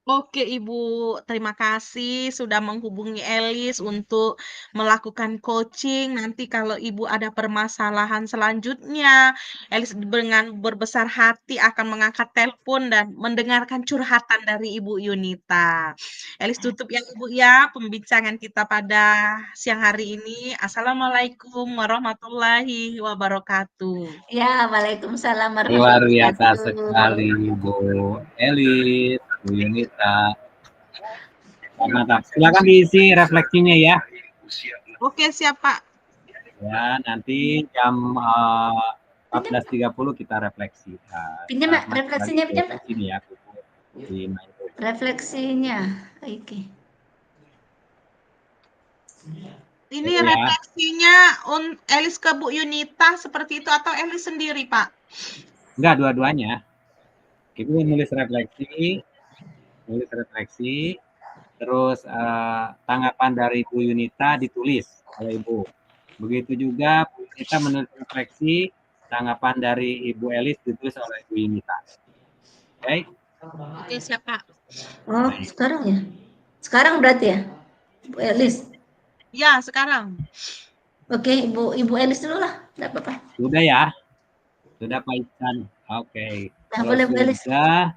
Oke Ibu, terima kasih sudah menghubungi Elis untuk melakukan coaching. Nanti kalau Ibu ada permasalahan selanjutnya, Elis dengan berbesar hati akan mengangkat telepon dan mendengarkan curhatan dari Ibu Yunita. Elis tutup ya Ibu ya pembincangan kita pada siang hari ini. Assalamualaikum warahmatullahi wabarakatuh. Ya, waalaikumsalam Luar warahmatullahi biasa wabarakatuh. sekali Bu Elis, Bu Yunita. Mantap. Silakan diisi refleksinya ya. Oke, siap Pak. Ya, nanti jam 14.30 kita refleksi. Pinjam Mbak, refleksinya pinjam Mbak. Sini ya, di Refleksinya, oke. Ini ya. refleksinya Elis ke Bu Yunita seperti itu atau Elis sendiri, Pak? Enggak, dua-duanya. Ibu nulis refleksi, terus tanggapan dari Bu Yunita ditulis oleh Ibu. Begitu juga Bu Yunita menulis refleksi, tanggapan dari Ibu Elis ditulis oleh Bu Yunita. Oke? Oke, siap Pak. Oh, sekarang ya? Sekarang berarti ya? Bu Elis. Ya, sekarang. Oke, Ibu Elis dulu lah, enggak apa-apa. Sudah ya? Sudah Pak Ican? Oke. Nah, Kalau boleh Bu Elis. sudah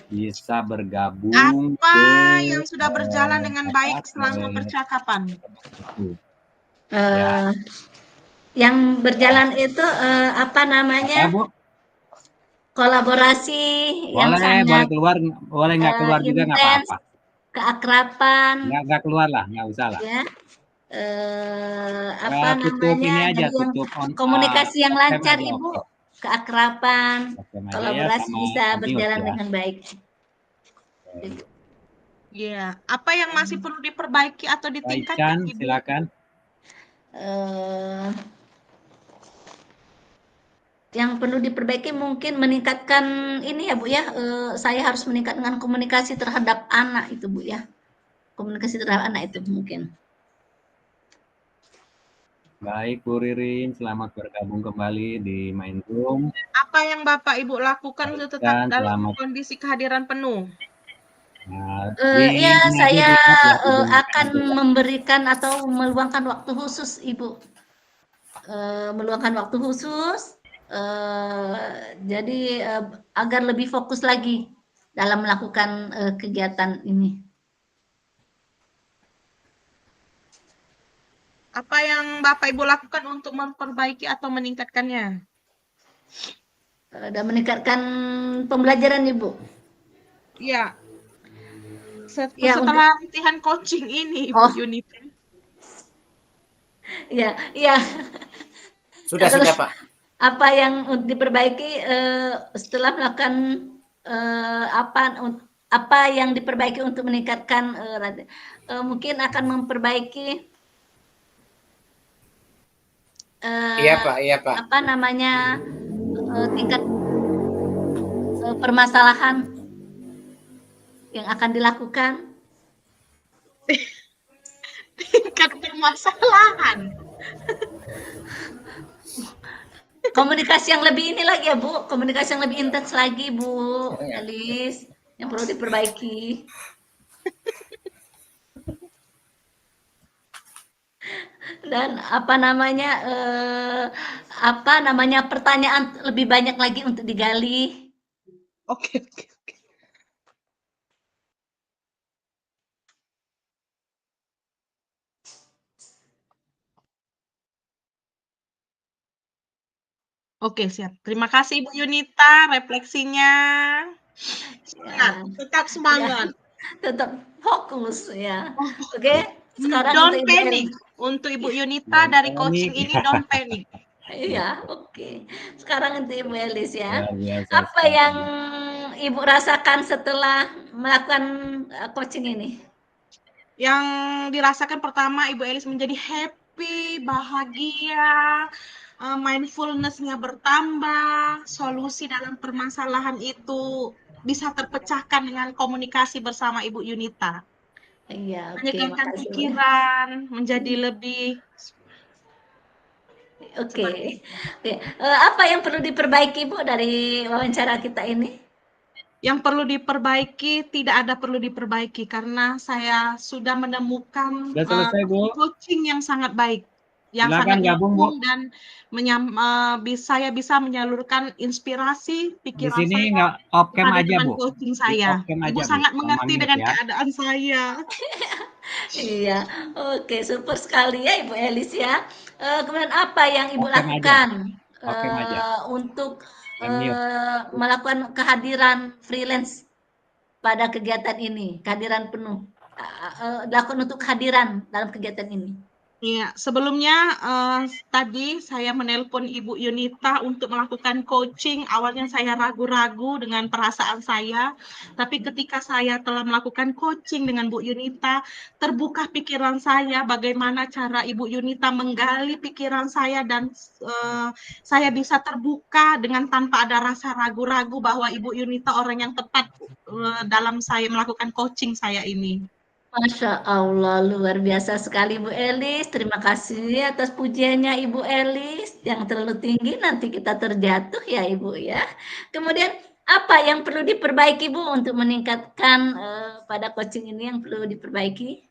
bisa bergabung Apa ke yang sudah berjalan dengan baik selama percakapan? itu. Eh, yang berjalan itu apa Apa, namanya? Bu? Kolaborasi yang Boleh, boleh sangat keluar, boleh nggak keluar juga nggak intens, apa-apa. keakraban, Nggak keluar lah, nggak usah lah. ya. Apa Tutup ini namanya? aja, Jadi yang tutup on komunikasi yang webcam lancar, aja, Ibu, oke. keakraban, Webcam aja ya, kolaborasi sama bisa mute berjalan ya. dengan baik. Oke. Iya, apa yang masih perlu diperbaiki atau Pak ditingkatkan, Ican, Ibu? silakan. Yang perlu diperbaiki mungkin meningkatkan ini ya Bu ya, saya harus meningkatkan komunikasi terhadap anak itu Bu ya. Komunikasi terhadap anak itu mungkin. Baik, Bu Ririn, selamat bergabung kembali di Main Room. Apa yang Bapak Ibu lakukan untuk tetap dalam kondisi kehadiran penuh? Nah, Ya, ini aja saya di-tap ya, Ibu. akan memberikan atau meluangkan waktu khusus, Ibu. Meluangkan waktu khusus, jadi agar lebih fokus lagi dalam melakukan kegiatan ini. Apa yang Bapak Ibu lakukan untuk memperbaiki atau meningkatkannya? Dan meningkatkan pembelajaran, Ibu. Iya. Ya, Setelah latihan coaching ini, Ibu Yunita. Iya, iya. Sudah, Pak. Apa yang diperbaiki setelah melakukan apa yang diperbaiki untuk meningkatkan mungkin akan memperbaiki Iya, Pak. apa namanya tingkat permasalahan yang akan dilakukan. Tingkat permasalahan. Komunikasi yang lebih ini lagi ya Bu, komunikasi yang lebih intens lagi Bu Elis, yang perlu diperbaiki. Dan apa namanya pertanyaan lebih banyak lagi untuk digali. Oke. Oke, siap. Terima kasih Ibu Yunita refleksinya. Semangat, tetap semangat. Tetap fokus ya. Oke, sekarang Don't panic. Untuk Ibu Yunita dari coaching ini don't panic. Iya, oke. Sekarang untuk Ibu Elis ya. Biasa Apa yang Ibu rasakan setelah melakukan coaching ini? Yang dirasakan pertama, Ibu Elis menjadi happy, bahagia, mindfulness-nya bertambah, solusi dalam permasalahan itu bisa terpecahkan dengan komunikasi bersama Ibu Yunita. Iya, oke. Menyegarkan pikiran, menjadi lebih. Oke. Apa yang perlu diperbaiki Bu dari wawancara kita ini? Yang perlu diperbaiki, tidak ada perlu diperbaiki karena saya sudah menemukan coaching yang sangat baik. Yang silakan sangat gabung Bu. Dan saya bisa menyalurkan inspirasi pikiran di sini saya nggak off-cam aja Bu. coaching saya. Ibu sangat mengerti dengan keadaan saya. Iya, oke, super sekali ya Ibu Elis ya. Kemudian apa yang Ibu lakukan untuk melakukan kehadiran freelance pada kegiatan ini, kehadiran penuh, dilakukan untuk kehadiran dalam kegiatan ini? Iya, sebelumnya tadi saya menelpon Ibu Yunita untuk melakukan coaching. Awalnya saya ragu-ragu dengan perasaan saya, tapi ketika saya telah melakukan coaching dengan Bu Yunita, terbuka pikiran saya bagaimana cara Ibu Yunita menggali pikiran saya dan saya bisa terbuka dengan tanpa ada rasa ragu-ragu bahwa Ibu Yunita orang yang tepat dalam saya melakukan coaching saya ini. Masya Allah, luar biasa sekali Bu Elis. Terima kasih atas pujiannya Ibu Elis. Yang terlalu tinggi nanti kita terjatuh ya Ibu ya. Kemudian apa yang perlu diperbaiki Bu untuk meningkatkan pada coaching ini yang perlu diperbaiki?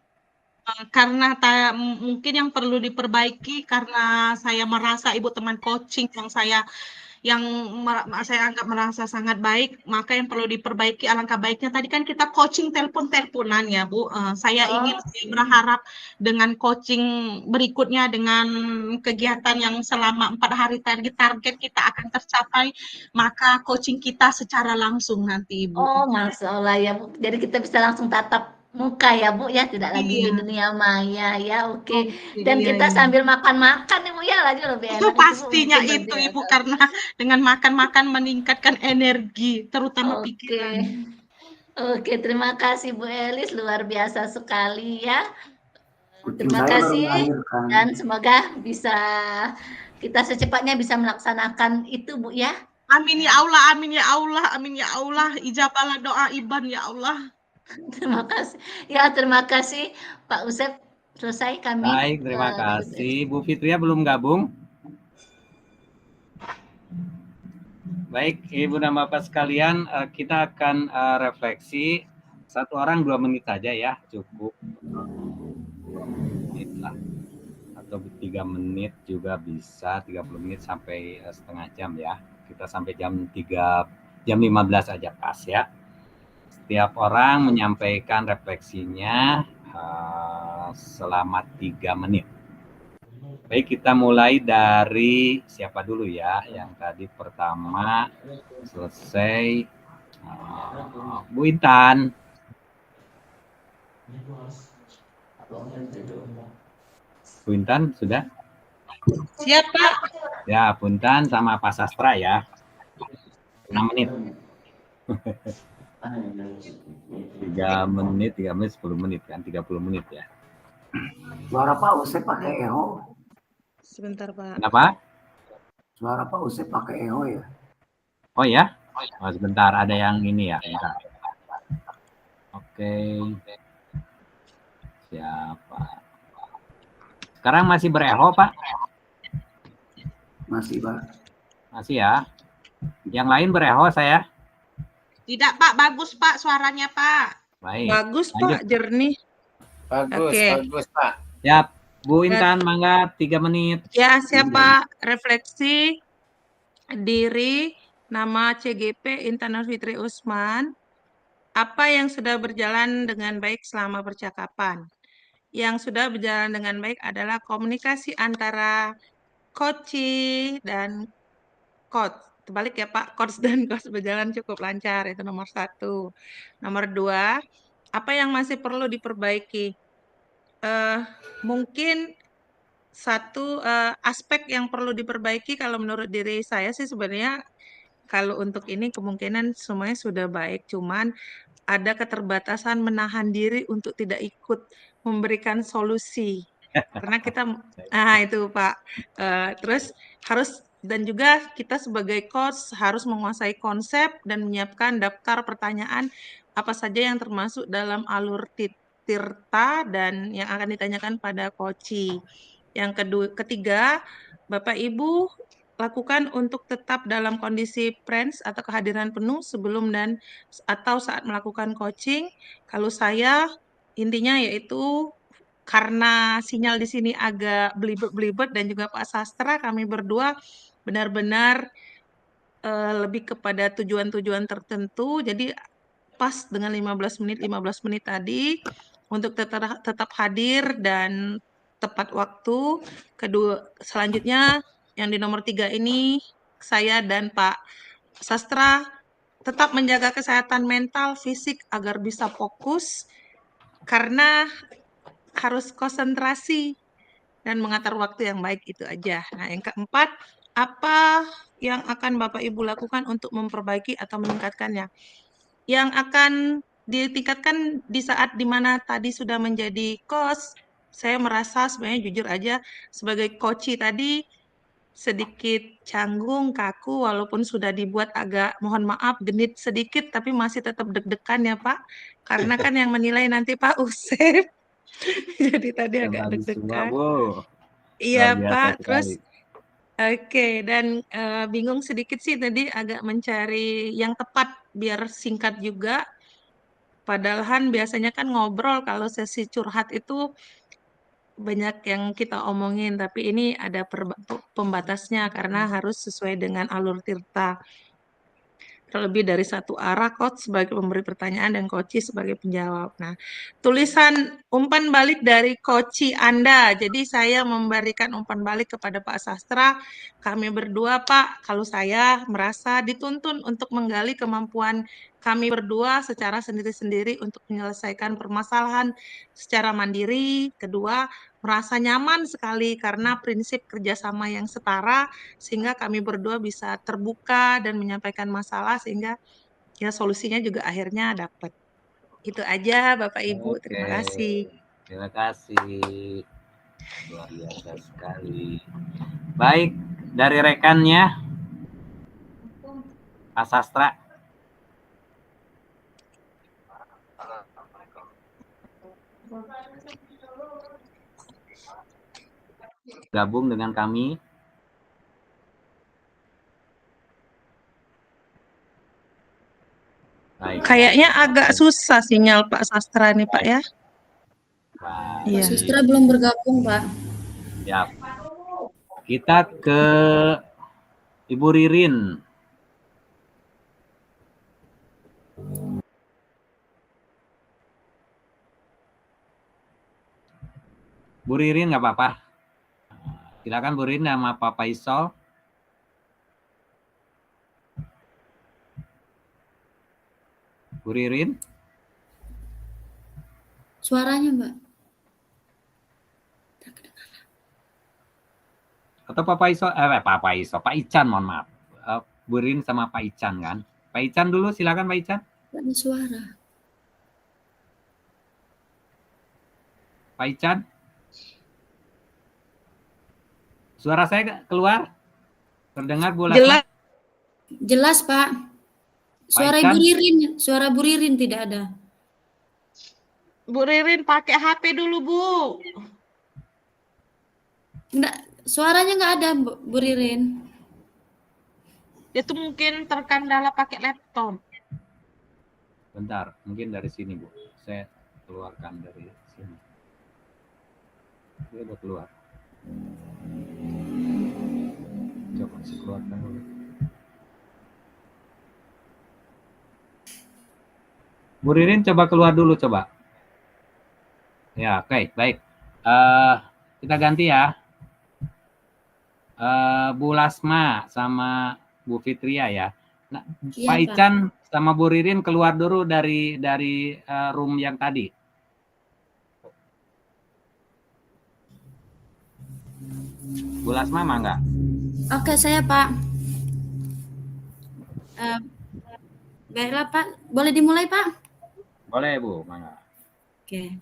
Karena mungkin yang perlu diperbaiki karena saya merasa ibu teman coaching yang saya anggap merasa sangat baik, maka yang perlu diperbaiki alangkah baiknya tadi kan kita coaching telepon-teleponan ya Bu. Saya berharap dengan coaching berikutnya dengan kegiatan yang selama 4 hari tadi target kita akan tercapai, maka coaching kita secara langsung nanti Ibu. Oh, Masya Allah ya Bu. Jadi kita bisa langsung tatap muka ya Bu ya, tidak lagi di dunia maya ya, oke. Dan kita sambil makan-makan nih Bu ya, lagi lebih enak Pastinya itu Ibu, karena dengan makan-makan meningkatkan energi, terutama pikiran. Oke, terima kasih Bu Elis, luar biasa sekali ya. Terima kasih dan semoga bisa kita secepatnya bisa melaksanakan itu Bu ya. Amin ya Allah, amin ya Allah, amin ya Allah. Ijabahlah doa Iban ya Allah. Terima kasih. Ya, terima kasih Pak Usep. Selesai kami. Baik, terima kasih. Bu Fitria belum gabung? Baik, Ibu dan Bapak sekalian, kita akan refleksi 1 orang 2 menit saja ya, cukup. Menit lah. Atau 3 menit juga bisa, 30 menit sampai setengah jam ya. Kita sampai jam 15 aja pas ya. Setiap orang menyampaikan refleksinya selama 3 menit. Baik, kita mulai dari siapa dulu ya? Yang tadi pertama selesai. Bu Intan. Bu Intan sudah? Siap Pak. Ya, Puntan sama Pak Sastra ya. 6 menit. 3 menit, 10 menit kan, 30 menit ya. Suara Pak Usep pakai eho. Sebentar Pak. Kenapa? Suara Pak Usep pakai eho ya. Oh ya? Oh, sebentar, ada yang ini ya. Bentar. Oke. Siapa? Sekarang masih bereho Pak? Masih Pak. Masih ya. Yang lain bereho saya? Tidak Pak, bagus Pak suaranya Pak. Baik. Bagus lanjut. Pak, jernih. Bagus, Oke. bagus Pak. Siap. Bu Intan, mangga 3 menit. Ya, siapa refleksi diri, nama CGP Intan Fitri Usman. Apa yang sudah berjalan dengan baik selama percakapan? Yang sudah berjalan dengan baik adalah komunikasi antara coach dan coach. Terbalik ya Pak, coach dan coach berjalan cukup lancar, itu nomor 1. Nomor 2, apa yang masih perlu diperbaiki? Mungkin satu aspek yang perlu diperbaiki kalau menurut diri saya sih sebenarnya kalau untuk ini kemungkinan semuanya sudah baik, cuman ada keterbatasan menahan diri untuk tidak ikut memberikan solusi. Karena kita, itu Pak. Terus harus dan juga kita sebagai coach harus menguasai konsep dan menyiapkan daftar pertanyaan apa saja yang termasuk dalam alur tirta dan yang akan ditanyakan pada coach. Yang ketiga, Bapak Ibu lakukan untuk tetap dalam kondisi prens atau kehadiran penuh sebelum dan atau saat melakukan coaching. Kalau saya intinya yaitu karena sinyal di sini agak belibet-belibet dan juga Pak Sastra, kami berdua benar-benar lebih kepada tujuan-tujuan tertentu. Jadi pas dengan 15 menit tadi untuk tetap hadir dan tepat waktu. Kedua, selanjutnya yang di nomor 3 ini saya dan Pak Sastra tetap menjaga kesehatan mental, fisik agar bisa fokus karena harus konsentrasi dan mengatur waktu yang baik, itu aja. Nah, yang keempat, apa yang akan Bapak Ibu lakukan untuk memperbaiki atau meningkatkannya? Yang akan ditingkatkan di saat dimana tadi sudah menjadi coach, saya merasa sebenarnya jujur aja sebagai coach tadi sedikit canggung, kaku, walaupun sudah dibuat agak, mohon maaf, genit sedikit, tapi masih tetap deg-degan ya Pak. Karena kan yang menilai nanti Pak Usep. Jadi tadi agak deg-degan. Iya Pak, terus oke, dan bingung sedikit sih tadi agak mencari yang tepat biar singkat juga. Padahal biasanya kan ngobrol kalau sesi curhat itu banyak yang kita omongin, tapi ini ada pembatasnya karena harus sesuai dengan alur tirta. Terlebih dari satu arah, coach sebagai pemberi pertanyaan dan coach sebagai penjawab. Nah, tulisan umpan balik dari coach Anda. Jadi saya memberikan umpan balik kepada Pak Sastra. Kami berdua, Pak, kalau saya merasa dituntun untuk menggali kemampuan kami berdua secara sendiri-sendiri untuk menyelesaikan permasalahan secara mandiri. Kedua, merasa nyaman sekali karena prinsip kerjasama yang setara, sehingga kami berdua bisa terbuka dan menyampaikan masalah sehingga ya solusinya juga akhirnya dapat. Itu aja Bapak Ibu, terima kasih. Terima kasih. Luar biasa sekali. Baik, dari rekannya Pak Sastra. Gabung dengan kami. Baik. Kayaknya agak susah sinyal Pak Sastra nih Pak ya. Baik. Iya. Pak Sastra belum bergabung, Pak. Siap. Kita ke Ibu Ririn. Bu Ririn nggak apa-apa. Silakan Bu Ririn sama Pak Faisal. Bu Ririn. Suaranya, Mbak. Atau Pak Faisal, Pak Ican, mohon maaf. Bu Ririn sama Pak Ican kan. Pak Ican dulu, silakan Pak Ican. Nggak ada suara. Pak Ican. Suara saya keluar? Terdengar Bu Lasma? Jelas. Jelas, Pak. Suara Ican? Ibu Ririn, suara Bu Ririn tidak ada. Bu Ririn pakai HP dulu Bu. Enggak, suaranya nggak ada, Bu Ririn. Itu mungkin terkendala pakai laptop. Bentar, mungkin dari sini Bu. Saya keluarkan dari sini. Dia udah keluar. Coba saya keluarkan dulu. Bu Ririn coba keluar dulu coba. Ya, oke, baik. Kita ganti ya. Bu Lasma sama Bu Fitria ya. Nah, Iya, Pak Pak. Ican sama Bu Ririn keluar dulu dari room yang tadi. Bu Lasma mah enggak? Oke, saya Pak. Baiklah Pak, boleh dimulai Pak? Boleh Bu, mangga. Oke.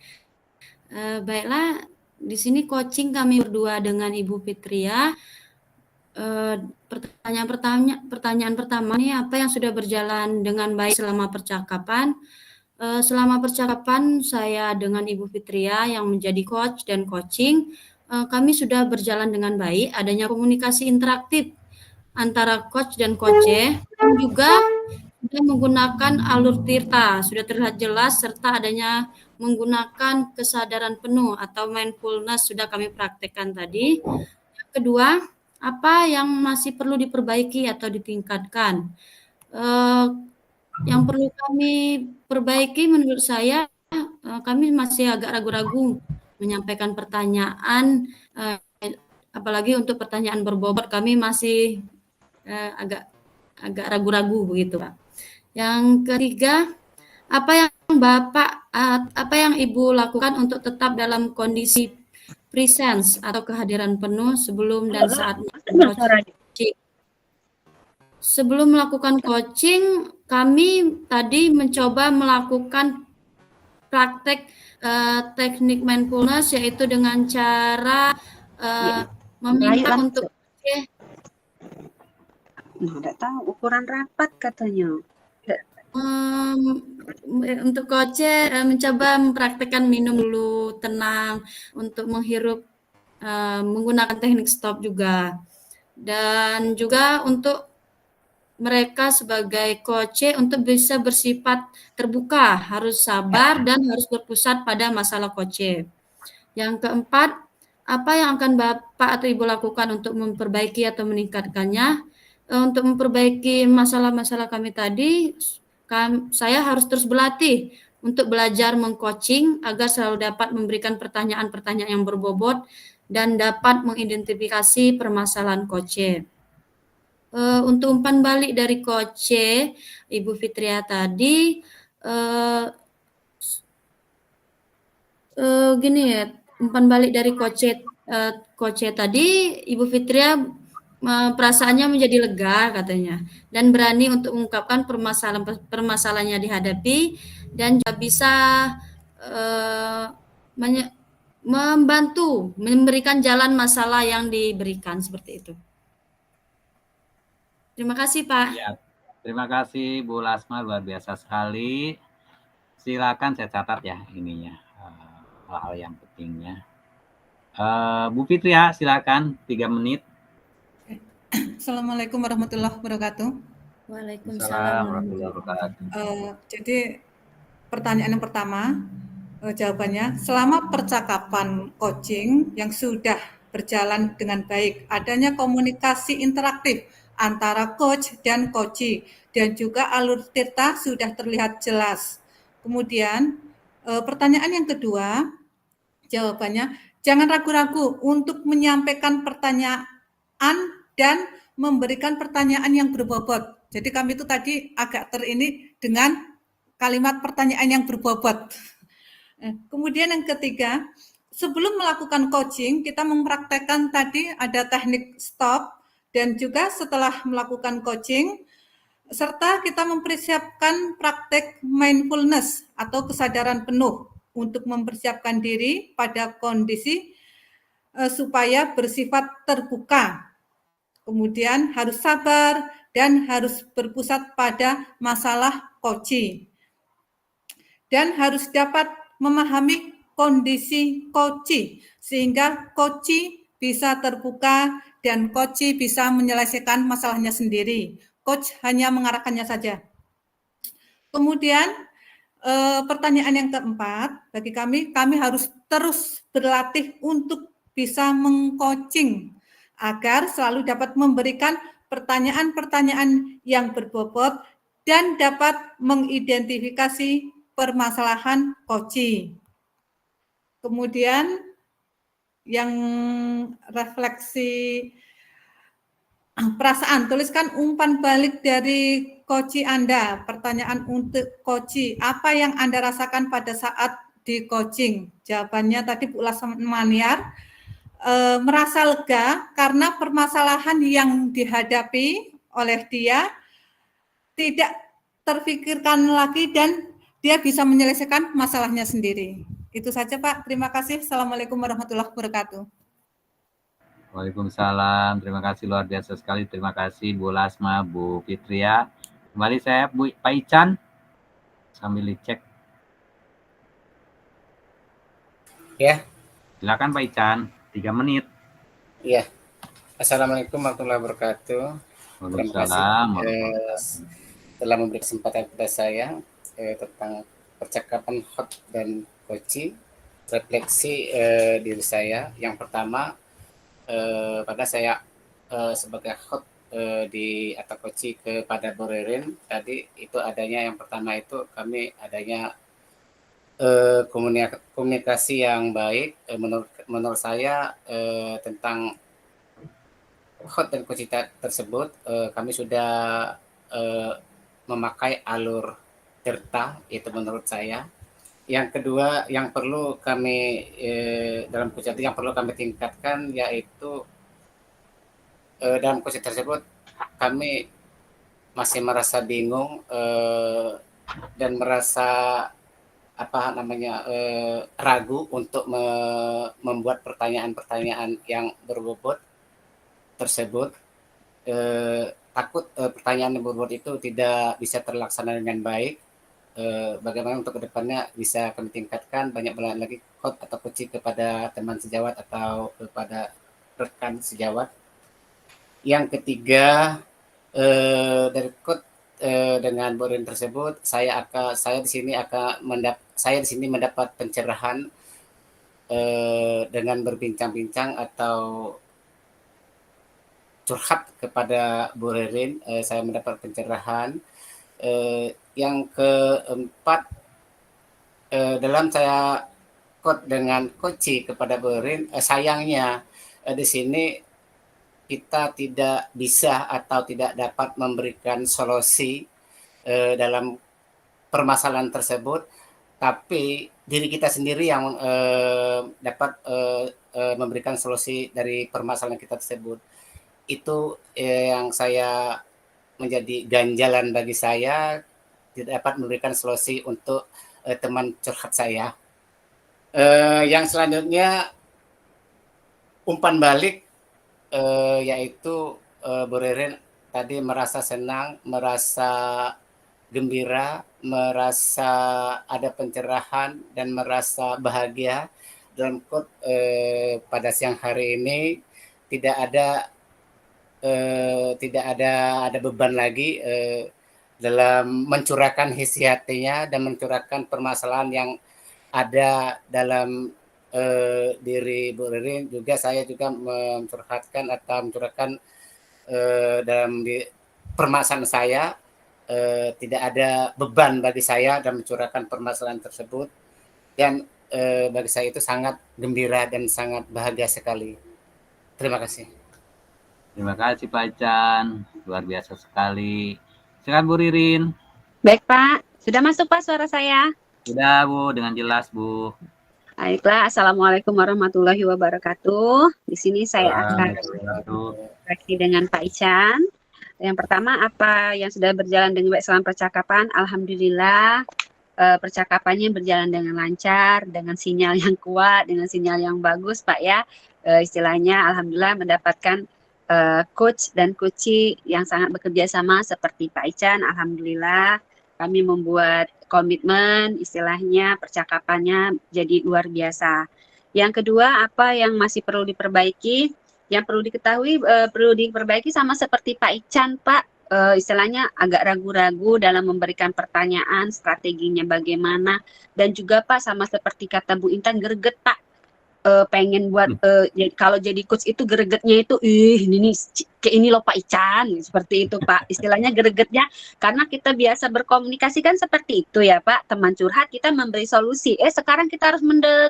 Baiklah, di sini coaching kami berdua dengan Ibu Fitria. Pertanyaan pertama nih, apa yang sudah berjalan dengan baik selama percakapan? Selama percakapan saya dengan Ibu Fitria yang menjadi coach dan coaching, kami sudah berjalan dengan baik. Adanya komunikasi interaktif antara coach dan coach, dan juga sudah menggunakan alur tirta, sudah terlihat jelas, serta adanya menggunakan kesadaran penuh atau mindfulness sudah kami praktekkan tadi. Yang kedua, apa yang masih perlu diperbaiki atau ditingkatkan? Yang perlu kami perbaiki menurut saya, kami masih agak ragu-ragu menyampaikan pertanyaan, apalagi untuk pertanyaan berbobot kami masih agak ragu-ragu begitu Pak. Yang ketiga, apa yang Ibu lakukan untuk tetap dalam kondisi presence atau kehadiran penuh sebelum dan saat coaching? Sebelum melakukan coaching, kami tadi mencoba melakukan praktek teknik mindfulness, yaitu dengan cara meminta untuk Nggak tahu ukuran rapat katanya. Untuk coach mencoba mempraktekkan minum dulu, tenang, untuk menghirup menggunakan teknik stop juga, dan juga untuk mereka sebagai coach untuk bisa bersifat terbuka, harus sabar dan harus berpusat pada masalah coach. Yang keempat, apa yang akan Bapak atau Ibu lakukan untuk memperbaiki atau meningkatkannya? Untuk memperbaiki masalah-masalah kami tadi, saya harus terus berlatih untuk belajar mengcoaching agar selalu dapat memberikan pertanyaan-pertanyaan yang berbobot dan dapat mengidentifikasi permasalahan coach. Untuk umpan balik dari coach Ibu Fitria tadi, gini ya, umpan balik dari coach tadi, Ibu Fitria perasaannya menjadi lega katanya, dan berani untuk mengungkapkan permasalahannya dihadapi dan juga bisa membantu memberikan jalan masalah yang diberikan seperti itu. Terima kasih, Pak. Ya, terima kasih Bu Lasma, luar biasa sekali. Silakan saya catat ya ininya, hal-hal yang pentingnya. Bu Fitria, silakan 3 menit. Assalamualaikum warahmatullahi wabarakatuh. Waalaikumsalam warahmatullahi wabarakatuh. Jadi pertanyaan yang pertama, jawabannya, selama percakapan coaching yang sudah berjalan dengan baik, adanya komunikasi interaktif antara coach dan coachee, dan juga alur cerita sudah terlihat jelas. Kemudian pertanyaan yang kedua, jawabannya, jangan ragu-ragu untuk menyampaikan pertanyaan dan memberikan pertanyaan yang berbobot. Jadi kami itu tadi agak terini dengan kalimat pertanyaan yang berbobot. Kemudian yang ketiga, sebelum melakukan coaching, kita mempraktekkan tadi ada teknik stop, dan juga setelah melakukan coaching, serta kita mempersiapkan praktek mindfulness atau kesadaran penuh untuk mempersiapkan diri pada kondisi supaya bersifat terbuka. Kemudian harus sabar dan harus berpusat pada masalah coaching. Dan harus dapat memahami kondisi coachee sehingga coachee bisa terbuka dan coachee bisa menyelesaikan masalahnya sendiri. Coach hanya mengarahkannya saja. Kemudian pertanyaan yang keempat, bagi kami harus terus berlatih untuk bisa mengcoaching agar selalu dapat memberikan pertanyaan-pertanyaan yang berbobot dan dapat mengidentifikasi permasalahan coachee. Kemudian yang refleksi perasaan, tuliskan umpan balik dari coachee Anda. Pertanyaan untuk coachee, apa yang Anda rasakan pada saat di coaching? Jawabannya tadi Bu Lasmaniar, merasa lega karena permasalahan yang dihadapi oleh dia tidak terpikirkan lagi dan dia bisa menyelesaikan masalahnya sendiri. Itu saja Pak, terima kasih. Assalamualaikum warahmatullahi wabarakatuh. Waalaikumsalam, terima kasih luar biasa sekali. Terima kasih Bu Lasma, Bu Fitria. Kembali saya Pak Ican, sambil dicek. Ya. Silakan Pak Ican, 3 menit. Iya. Assalamualaikum warahmatullahi wabarakatuh. Waalaikumsalam. Telah memberi kesempatan kepada saya tentang percakapan hot dan coaching, refleksi diri saya. Yang pertama, pada saya sebagai hot di atau coaching kepada Bu Ririn tadi itu adanya yang pertama itu kami adanya komunikasi yang baik menurut saya tentang hot dan coaching tersebut kami sudah memakai alur cerita itu menurut saya. Yang kedua yang perlu kami dalam coaching yang perlu kami tingkatkan yaitu dalam coaching tersebut kami masih merasa bingung dan merasa ragu untuk membuat pertanyaan-pertanyaan yang berbobot tersebut. Takut pertanyaan yang berbobot itu tidak bisa terlaksana dengan baik. Bagaimana untuk kedepannya bisa kami tingkatkan banyak lagi coach atau coaching kepada teman sejawat atau kepada rekan sejawat. Yang ketiga dari coach dengan Bu Ririn tersebut, saya di sini mendapat pencerahan dengan berbincang-bincang atau curhat kepada Bu Ririn, saya mendapat pencerahan. Yang keempat, dalam saya coach dengan coaching kepada Bu Ririn, sayangnya di sini kita tidak bisa atau tidak dapat memberikan solusi dalam permasalahan tersebut, tapi diri kita sendiri yang dapat memberikan solusi dari permasalahan kita tersebut. Itu yang saya menjadi ganjalan bagi saya, tidak dapat memberikan solusi untuk teman curhat saya. Yang selanjutnya, umpan balik, yaitu Bu Ririn tadi merasa senang, merasa gembira, merasa ada pencerahan dan merasa bahagia dalam coach pada siang hari ini. Tidak ada beban lagi dalam mencurahkan isi hatinya dan mencurahkan permasalahan yang ada dalam diri Bu Ririn. Juga saya juga mencurahkan dalam permasalahan saya. Tidak ada beban bagi saya dalam mencurahkan permasalahan tersebut, dan bagi saya itu sangat gembira dan sangat bahagia sekali. Terima kasih. Terima kasih Pak Ican, luar biasa sekali. Silakan Bu Ririn. Baik Pak, sudah masuk Pak suara saya? Sudah Bu, dengan jelas Bu. Baiklah, Assalamualaikum warahmatullahi wabarakatuh. Di sini saya akan berinteraksi dengan Pak Ican. Yang pertama, apa yang sudah berjalan dengan baik selama percakapan? Alhamdulillah, percakapannya berjalan dengan lancar, dengan sinyal yang kuat, dengan sinyal yang bagus Pak ya. Istilahnya Alhamdulillah mendapatkan coach dan coachee yang sangat bekerja sama seperti Pak Ican. Alhamdulillah kami membuat komitmen, istilahnya percakapannya jadi luar biasa. Yang kedua, apa yang masih perlu diperbaiki? Yang perlu diketahui, perlu diperbaiki sama seperti Pak Ican, Pak. Istilahnya agak ragu-ragu dalam memberikan pertanyaan, strateginya bagaimana. Dan juga Pak, sama seperti kata Bu Intan, greget Pak. Pengen buat kalau jadi coach itu gregetnya itu ini kayak ini loh Pak Ican, seperti itu Pak. Istilahnya gregetnya karena kita biasa berkomunikasi kan seperti itu ya Pak, teman curhat kita memberi solusi, sekarang kita harus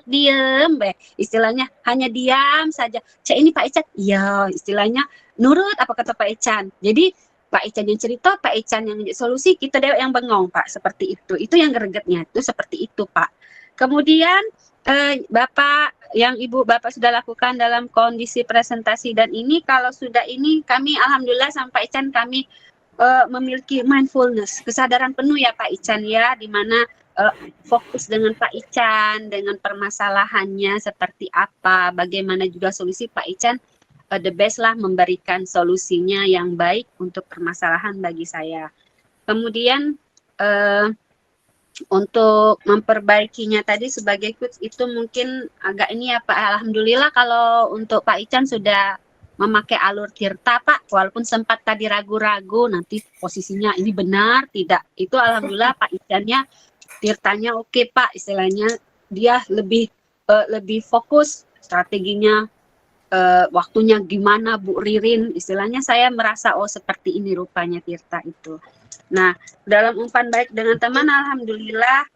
diem istilahnya hanya diam saja. Cek ini Pak Ican, iya istilahnya nurut apa kata Pak Ican. Jadi Pak Ican yang cerita, Pak Ican yang ngejak solusi, kita dewek yang bengong Pak, seperti itu yang gregetnya itu seperti itu Pak. Kemudian Bapak yang Ibu Bapak sudah lakukan dalam kondisi presentasi dan ini kalau sudah ini kami alhamdulillah sampai Ican kami memiliki mindfulness, kesadaran penuh ya Pak Ican ya, di mana fokus dengan Pak Ican dengan permasalahannya seperti apa, bagaimana juga solusi Pak Ican the best lah memberikan solusinya yang baik untuk permasalahan bagi saya. Kemudian untuk memperbaikinya tadi sebagai coach itu mungkin agak ini ya Pak. Alhamdulillah kalau untuk Pak Ican sudah memakai alur tirta Pak, walaupun sempat tadi ragu-ragu nanti posisinya ini benar tidak, itu alhamdulillah Pak Icannya tirtanya oke Pak, istilahnya dia lebih fokus strateginya, waktunya gimana Bu Ririn, istilahnya saya merasa seperti ini rupanya tirta itu. Nah, dalam umpan baik dengan teman, alhamdulillah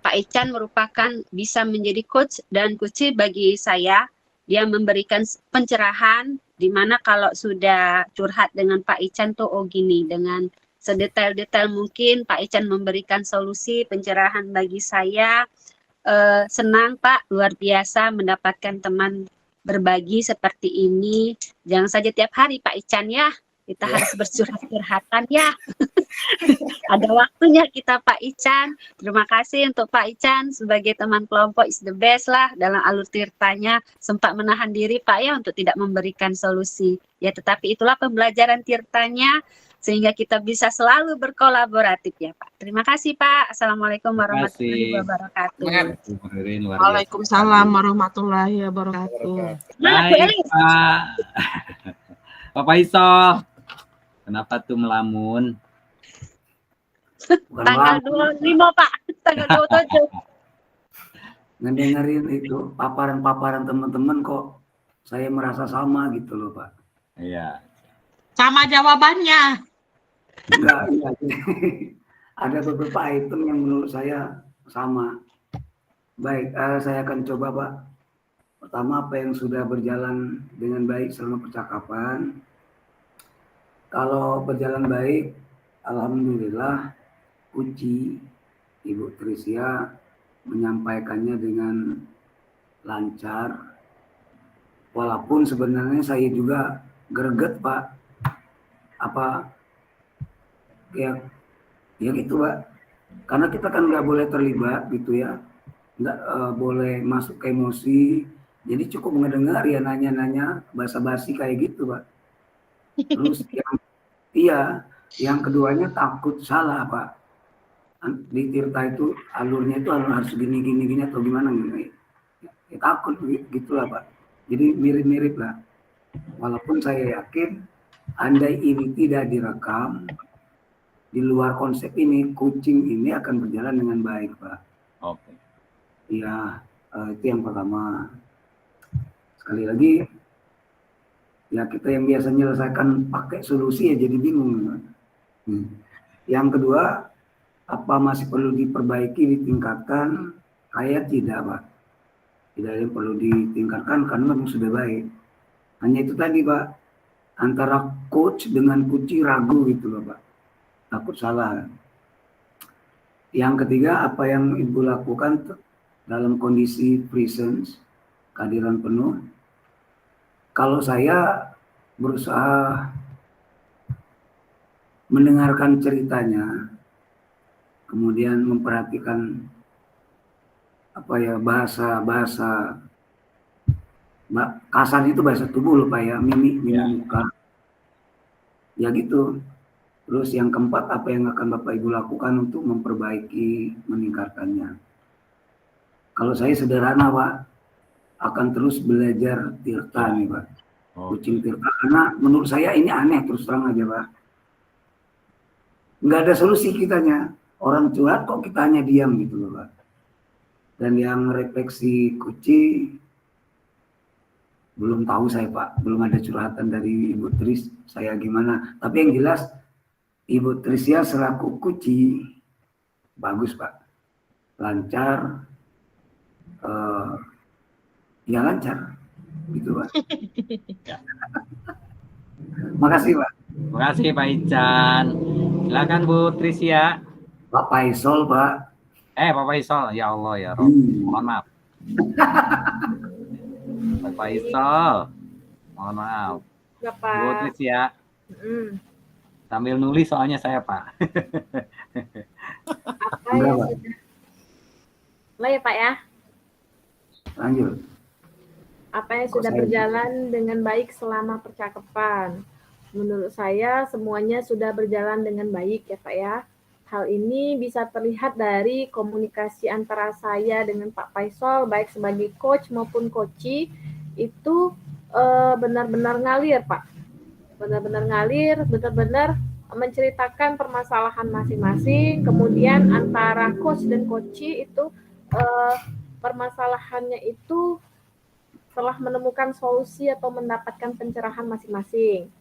Pak Ican merupakan bisa menjadi coach dan coachee bagi saya. Dia memberikan pencerahan, di mana kalau sudah curhat dengan Pak Ican tuh gini, dengan sedetail-detail mungkin Pak Ican memberikan solusi, pencerahan bagi saya. Senang Pak, luar biasa mendapatkan teman berbagi seperti ini. Jangan saja tiap hari Pak Ican ya. Kita harus bercurhat-curhatan ya. Ada waktunya kita Pak Ican. Terima kasih untuk Pak Ican sebagai teman kelompok is the best lah. Dalam alur tirtanya sempat menahan diri Pak ya untuk tidak memberikan solusi. Ya tetapi itulah pembelajaran tirtanya sehingga kita bisa selalu berkolaboratif ya Pak. Terima kasih Pak. Assalamualaikum warahmatullahi wabarakatuh. Waalaikumsalam warahmatullahi wabarakatuh. Baik Pak. Bapak Iso. Kenapa tuh melamun? Bukan Tanggal melamun, 25, Pak. Tanggal 27. ngedengerin itu paparan-paparan teman-teman kok saya merasa sama gitu loh Pak. Iya. Sama jawabannya. Enggak, iya. Ada beberapa item yang menurut saya sama. Baik, saya akan coba Pak. Pertama, apa yang sudah berjalan dengan baik selama percakapan. Kalau berjalan baik, alhamdulillah, Uci, Ibu Trisia menyampaikannya dengan lancar. Walaupun sebenarnya saya juga greget Pak. Apa ya gitu Pak. Karena kita kan nggak boleh terlibat gitu ya, nggak boleh masuk ke emosi. Jadi cukup ngedengar ya nanya-nanya basa-basi kayak gitu Pak. Terus yang keduanya takut salah Pak. Di Tirta itu alurnya itu harus gini atau gimana gitu. Ya, takut gitulah Pak. Jadi mirip-mirip lah. Walaupun saya yakin andai ini tidak direkam, di luar konsep ini, coaching ini akan berjalan dengan baik, Pak. Oke. Ya, itu yang pertama. Sekali lagi, ya kita yang biasa menyelesaikan pakai solusi ya jadi bingung. Pak. Yang kedua, apa masih perlu diperbaiki, ditingkatkan? Kayak tidak, Pak. Tidak ada yang perlu ditingkatkan karena memang sudah baik. Hanya itu tadi, Pak. Antara coach dengan kunci ragu gitu loh, Pak. Takut salah. Yang ketiga, apa yang Ibu lakukan dalam kondisi presence, kehadiran penuh. Kalau saya berusaha mendengarkan ceritanya, kemudian memperhatikan bahasa kasar itu bahasa tubuh loh Pak ya, mimik muka. Ya gitu. Terus yang keempat, apa yang akan Bapak Ibu lakukan untuk memperbaiki, meningkatkannya. Kalau saya sederhana Pak, akan terus belajar Tirta nih Pak. Kucing Tirta, karena menurut saya ini aneh terus terang aja Pak. Nggak ada solusi kitanya. Orang curhat kok kita hanya diam gitu loh Pak. Dan yang refleksi Kuci, belum tahu saya Pak. Belum ada curhatan dari Ibu Tris, saya gimana. Tapi yang jelas, Ibu Trisia selaku Kuci, bagus Pak. Lancar, ya lancar. Gitu Pak. Makasih Pak. Makasih Pak Ican. Silakan Bu Trisia. Pak Faisal Pak. Pak Faisal, ya Allah ya Rob. Mohon maaf. Pak Faisal, mohon maaf. Bu Trisia. Sambil nulis soalnya saya Pak. Apa yang sudah? Mulai ya Pak ya. Lanjut. Apa yang sudah berjalan dengan baik selama percakapan? Menurut saya semuanya sudah berjalan dengan baik ya Pak ya. Hal ini bisa terlihat dari komunikasi antara saya dengan Pak Faisal, baik sebagai coach maupun coachee, itu benar-benar ngalir Pak. Benar-benar ngalir, benar-benar menceritakan permasalahan masing-masing, kemudian antara coach dan coachee itu permasalahannya itu telah menemukan solusi atau mendapatkan pencerahan masing-masing.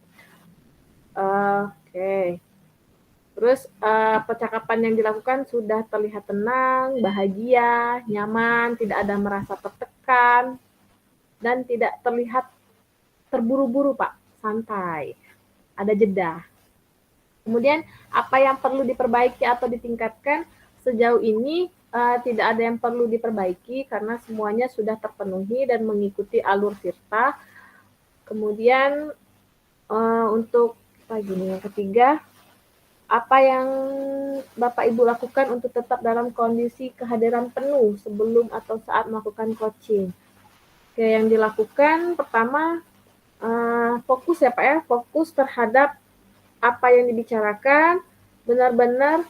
Oke. Terus percakapan yang dilakukan sudah terlihat tenang, bahagia, nyaman, tidak ada merasa tertekan, dan tidak terlihat terburu-buru Pak, santai, ada jeda. Kemudian apa yang perlu diperbaiki atau ditingkatkan, sejauh ini tidak ada yang perlu diperbaiki karena semuanya sudah terpenuhi dan mengikuti alur Tirta. Kemudian untuk yang ketiga, apa yang Bapak Ibu lakukan untuk tetap dalam kondisi kehadiran penuh sebelum atau saat melakukan coaching? Oke, yang dilakukan pertama fokus ya Pak ya, fokus terhadap apa yang dibicarakan, benar-benar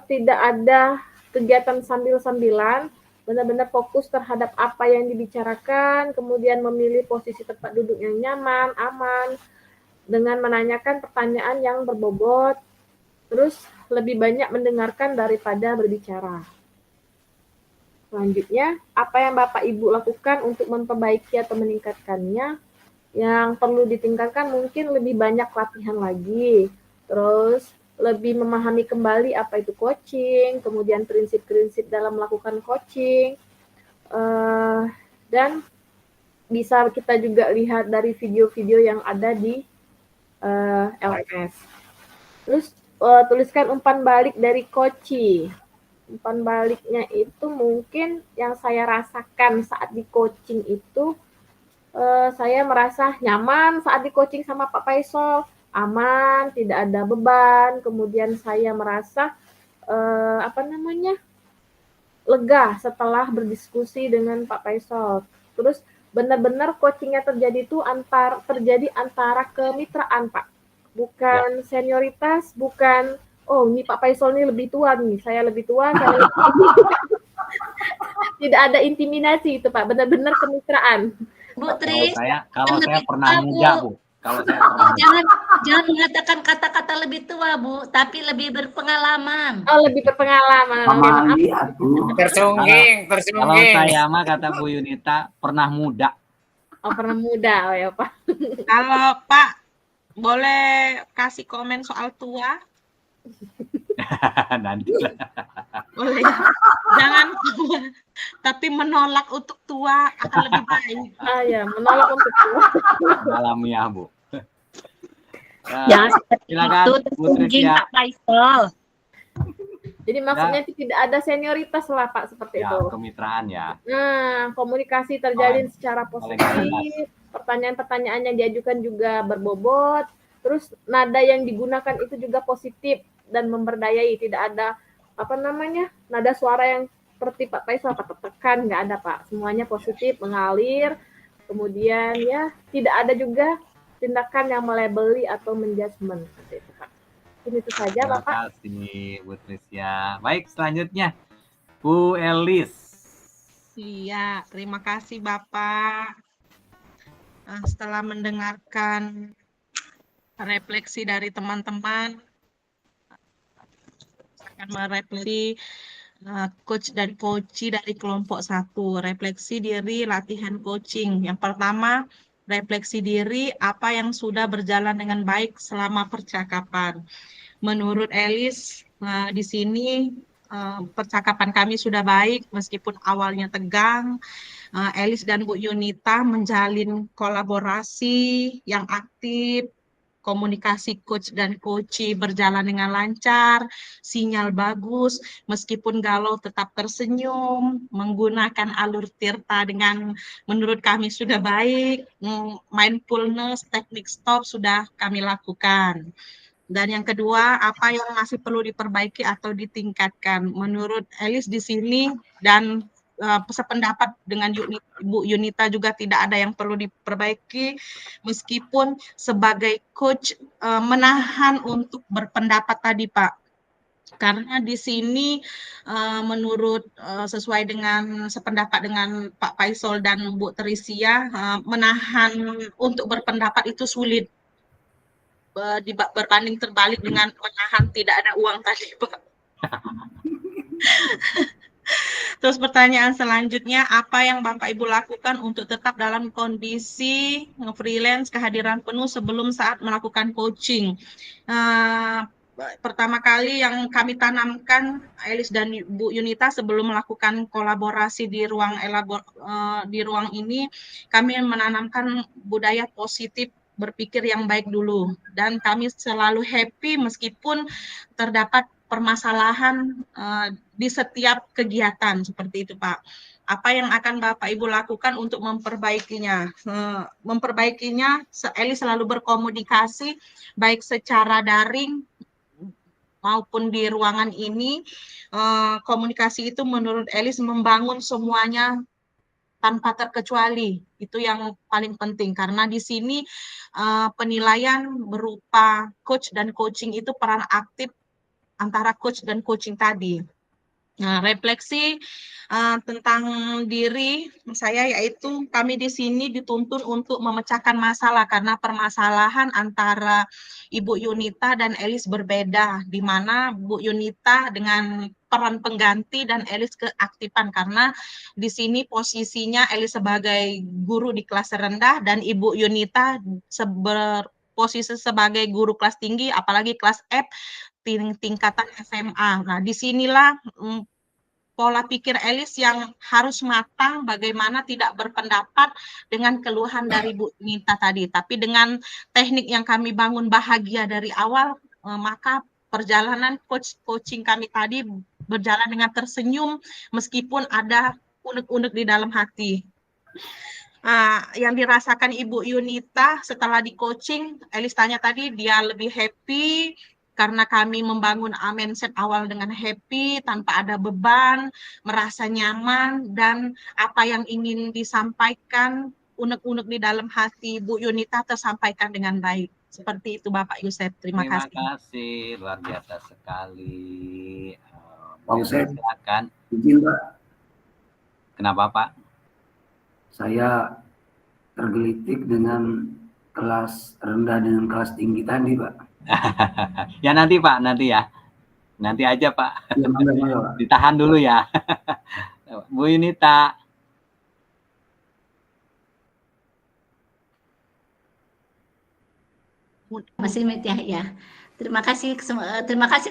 tidak ada kegiatan sambil-sambilan, benar-benar fokus terhadap apa yang dibicarakan, kemudian memilih posisi tempat duduk yang nyaman, aman, dengan menanyakan pertanyaan yang berbobot, terus lebih banyak mendengarkan daripada berbicara. Selanjutnya, apa yang Bapak Ibu lakukan untuk memperbaiki atau meningkatkannya? Yang perlu ditingkatkan mungkin lebih banyak latihan lagi, terus lebih memahami kembali apa itu coaching, kemudian prinsip-prinsip dalam melakukan coaching, dan bisa kita juga lihat dari video-video yang ada di LMS. Terus tuliskan umpan balik dari coaching. Umpan baliknya itu mungkin yang saya rasakan saat di coaching itu, saya merasa nyaman saat di coaching sama Pak Faisal, aman, tidak ada beban. Kemudian saya merasa lega setelah berdiskusi dengan Pak Faisal. Terus benar-benar coachingnya terjadi antara kemitraan, Pak. Bukan senioritas, bukan oh ini Pak Faisal ini lebih tua nih, saya lebih tua, saya lebih tidak ada intimidasi itu Pak, benar-benar kemitraan. Bu Tri, kalau saya pernah muda, Bu. Kalau saya pernah jangan mengatakan kata-kata lebih tua, Bu, tapi lebih berpengalaman. Oh, lebih berpengalaman. Tersungging. Kalau saya mah kata Bu Yunita pernah muda. Oh, pernah muda, oh ya Pak. Kalau Pak boleh kasih komen soal tua? Nanti lah. Boleh. Jangan tua, tapi menolak untuk tua akan lebih baik. Ah ya, menolak untuk tua. Alamiah, Bu. Jangan silakan itu Bu tersungging Trisya. Pak Faisal. Jadi maksudnya tidak ada senioritas lah Pak seperti Ya, itu. kemitraan ya. Nah, komunikasi terjalin secara positif, pertanyaan-pertanyaan yang diajukan juga berbobot, terus nada yang digunakan itu juga positif dan memberdayai, tidak ada nada suara yang seperti Pak Faisal tekan, nggak ada Pak, semuanya positif, mengalir, kemudian ya tidak ada juga tindakan yang melabeli atau menjudgment seperti itu Pak. Itu saja Bapak. Terima kasih Bu Trisya. Baik, selanjutnya Bu Elis. Iya, terima kasih Bapak. Setelah mendengarkan refleksi dari teman-teman, akan merefleksi coach dan coachee dari kelompok 1. Refleksi diri latihan coaching. Yang pertama, refleksi diri apa yang sudah berjalan dengan baik selama percakapan. Menurut Elis, di sini percakapan kami sudah baik meskipun awalnya tegang. Elis dan Bu Yunita menjalin kolaborasi yang aktif, komunikasi coach dan coachee berjalan dengan lancar, sinyal bagus, meskipun galau tetap tersenyum, menggunakan alur tirta dengan menurut kami sudah baik, mindfulness, teknik stop sudah kami lakukan. Dan yang kedua, apa yang masih perlu diperbaiki atau ditingkatkan? Menurut Elis di sini dan sependapat dengan Bu Yunita juga tidak ada yang perlu diperbaiki, meskipun sebagai coach menahan untuk berpendapat tadi Pak. Karena di sini menurut sesuai dengan sependapat dengan Pak Faisal dan Bu Trisya, menahan untuk berpendapat itu sulit. Berbanding terbalik dengan menahan tidak ada uang tadi Pak. Terus pertanyaan selanjutnya, apa yang Bapak Ibu lakukan untuk tetap dalam kondisi freelance kehadiran penuh sebelum saat melakukan coaching? Pertama kali yang kami tanamkan, Elis dan Bu Yunita, sebelum melakukan kolaborasi di ruang ini, kami menanamkan budaya positif, berpikir yang baik dulu, dan kami selalu happy meskipun terdapat permasalahan di setiap kegiatan seperti itu Pak. Apa yang akan Bapak Ibu lakukan untuk memperbaikinya? Memperbaikinya, Elis selalu berkomunikasi baik secara daring maupun di ruangan ini. Komunikasi itu menurut Elis membangun semuanya tanpa terkecuali. Itu yang paling penting karena di sini penilaian berupa coach dan coaching itu peran aktif antara coach dan coaching tadi. Nah, refleksi tentang diri saya, yaitu kami di sini dituntun untuk memecahkan masalah karena permasalahan antara Ibu Yunita dan Elis berbeda, di mana Bu Yunita dengan peran pengganti dan Elis keaktifan, karena di sini posisinya Elis sebagai guru di kelas rendah dan Ibu Yunita posisi sebagai guru kelas tinggi, apalagi kelas F tingkatan SMA. Nah, disinilah pola pikir Elis yang harus matang, bagaimana tidak berpendapat dengan keluhan dari Bu Nita tadi. Tapi dengan teknik yang kami bangun bahagia dari awal, maka perjalanan coaching kami tadi berjalan dengan tersenyum meskipun ada unek-unek di dalam hati. Yang dirasakan Ibu Yunita setelah di coaching, Elis tanya tadi, dia lebih happy karena kami membangun mindset awal dengan happy, tanpa ada beban, merasa nyaman, dan apa yang ingin disampaikan, unek-unek di dalam hati Bu Yunita tersampaikan dengan baik. Seperti itu Bapak Yusef, terima kasih. Terima kasih, luar biasa sekali. Pak Yusef, silakan. izin Pak. Kenapa Pak? Saya tergelitik dengan kelas rendah dengan kelas tinggi tadi Pak. Ya nanti Pak, nanti ya. Nanti aja Pak. Ya, Pak. Ditahan dulu ya. Bu Yunita. Masih ya. Terima kasih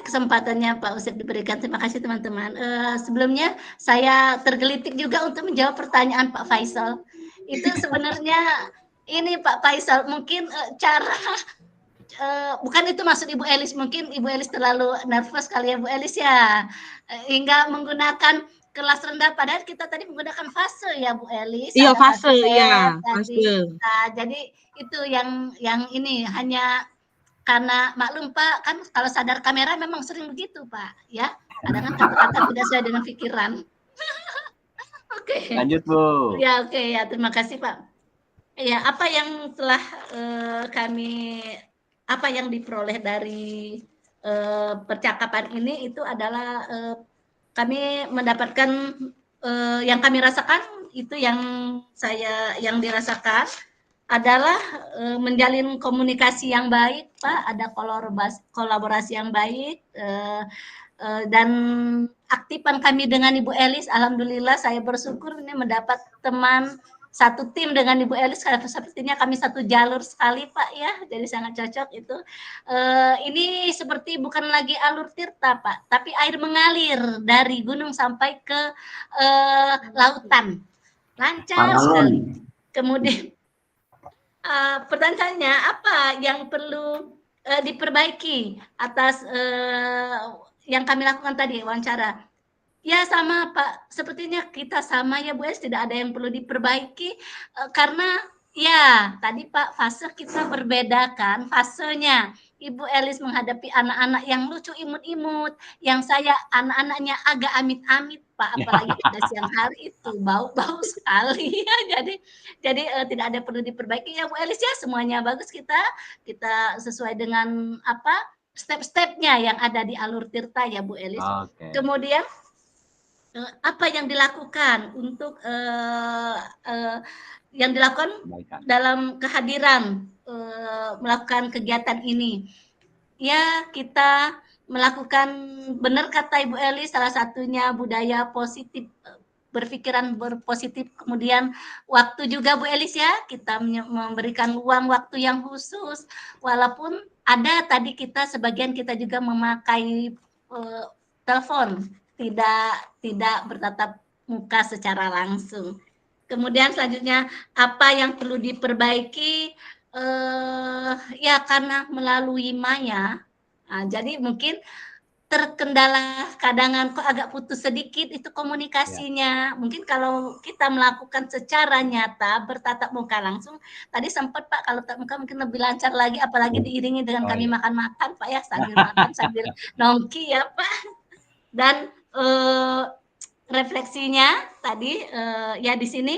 kesempatannya Pak Usep diberikan. Terima kasih teman-teman. Sebelumnya saya tergelitik juga untuk menjawab pertanyaan Pak Faisal. Itu sebenarnya ini Pak Faisal mungkin cara bukan itu maksud Ibu Elis, mungkin Ibu Elis terlalu nervous kali ya Bu Elis ya, hingga menggunakan kelas rendah, padahal kita tadi menggunakan fase ya Bu Elis. Iya fase, ya fase. Nah, jadi itu yang ini hanya karena maklum Pak, kan kalau sadar kamera memang sering begitu Pak, ya. Kadang kan kata-kata tidak sesuai dengan pikiran. Oke. Lanjut Bu. Ya oke ya, terima kasih Pak. Ya, apa yang telah apa yang diperoleh dari percakapan ini itu adalah kami mendapatkan yang kami rasakan itu yang dirasakan adalah menjalin komunikasi yang baik Pak, ada kolaborasi yang baik dan aktifan kami dengan Ibu Elis. Alhamdulillah saya bersyukur ini mendapat teman satu tim dengan Ibu Elis, sepertinya kami satu jalur sekali Pak ya, jadi sangat cocok itu. Ini seperti bukan lagi alur tirta Pak, tapi air mengalir dari gunung sampai ke lautan, lancar sekali. Kemudian pertanyaannya apa yang perlu diperbaiki atas yang kami lakukan tadi wawancara? Ya sama Pak, sepertinya kita sama ya Bu Elis, tidak ada yang perlu diperbaiki karena ya tadi Pak fase kita berbeda kan fasenya. Ibu Elis menghadapi anak-anak yang lucu imut-imut, yang saya anak-anaknya agak amit-amit Pak, apalagi pada siang hari itu bau-bau sekali ya. Jadi tidak ada perlu diperbaiki ya Bu Elis ya, semuanya bagus, kita sesuai dengan apa step-stepnya yang ada di alur tirta ya Bu Elis. Okay. Kemudian apa yang dilakukan untuk yang dilakukan dalam kehadiran melakukan kegiatan ini? Ya, kita melakukan, benar kata Ibu Elis, salah satunya budaya positif, berpikiran berpositif, kemudian waktu juga Bu Elis ya, kita memberikan luang waktu yang khusus, walaupun ada tadi sebagian kita juga memakai telepon, tidak bertatap muka secara langsung. Kemudian selanjutnya apa yang perlu diperbaiki? Ya karena melalui maya, jadi mungkin terkendala kadangan kok agak putus sedikit itu komunikasinya. Ya. Mungkin kalau kita melakukan secara nyata bertatap muka langsung, tadi sempat Pak kalau tatap muka mungkin lebih lancar lagi, apalagi diiringi dengan kami makan-makan Pak ya, sambil makan sambil nongki ya Pak. Dan refleksinya tadi ya di sini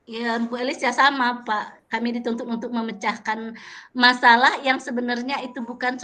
ya Bu Elis ya sama Pak, kami dituntut untuk memecahkan masalah yang sebenarnya itu bukan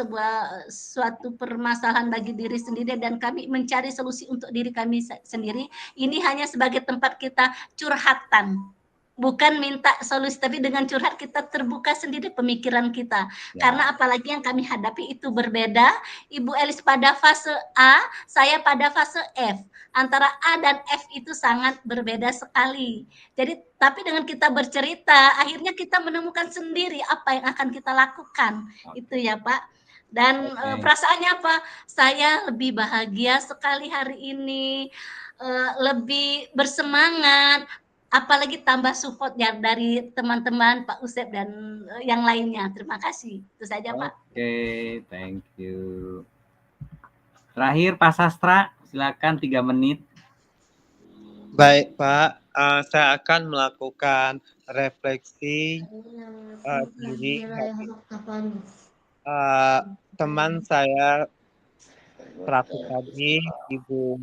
suatu permasalahan bagi diri sendiri dan kami mencari solusi untuk diri kami sendiri. Ini hanya sebagai tempat kita curhatan. Bukan minta solusi, tapi dengan curhat kita terbuka sendiri pemikiran kita. Ya. Karena apalagi yang kami hadapi itu berbeda. Ibu Elis pada fase A, saya pada fase F. Antara A dan F itu sangat berbeda sekali. Jadi, tapi dengan kita bercerita, akhirnya kita menemukan sendiri apa yang akan kita lakukan. Itu ya, Pak. Dan perasaannya apa? Saya lebih bahagia sekali hari ini, lebih bersemangat, apalagi tambah support ya dari teman-teman Pak Usep dan yang lainnya. Terima kasih. Itu saja, Pak. Oke, thank you. Terakhir Pak Sastra, silakan 3 menit. Baik Pak, saya akan melakukan refleksi diri teman saya terakhir tadi, Ibu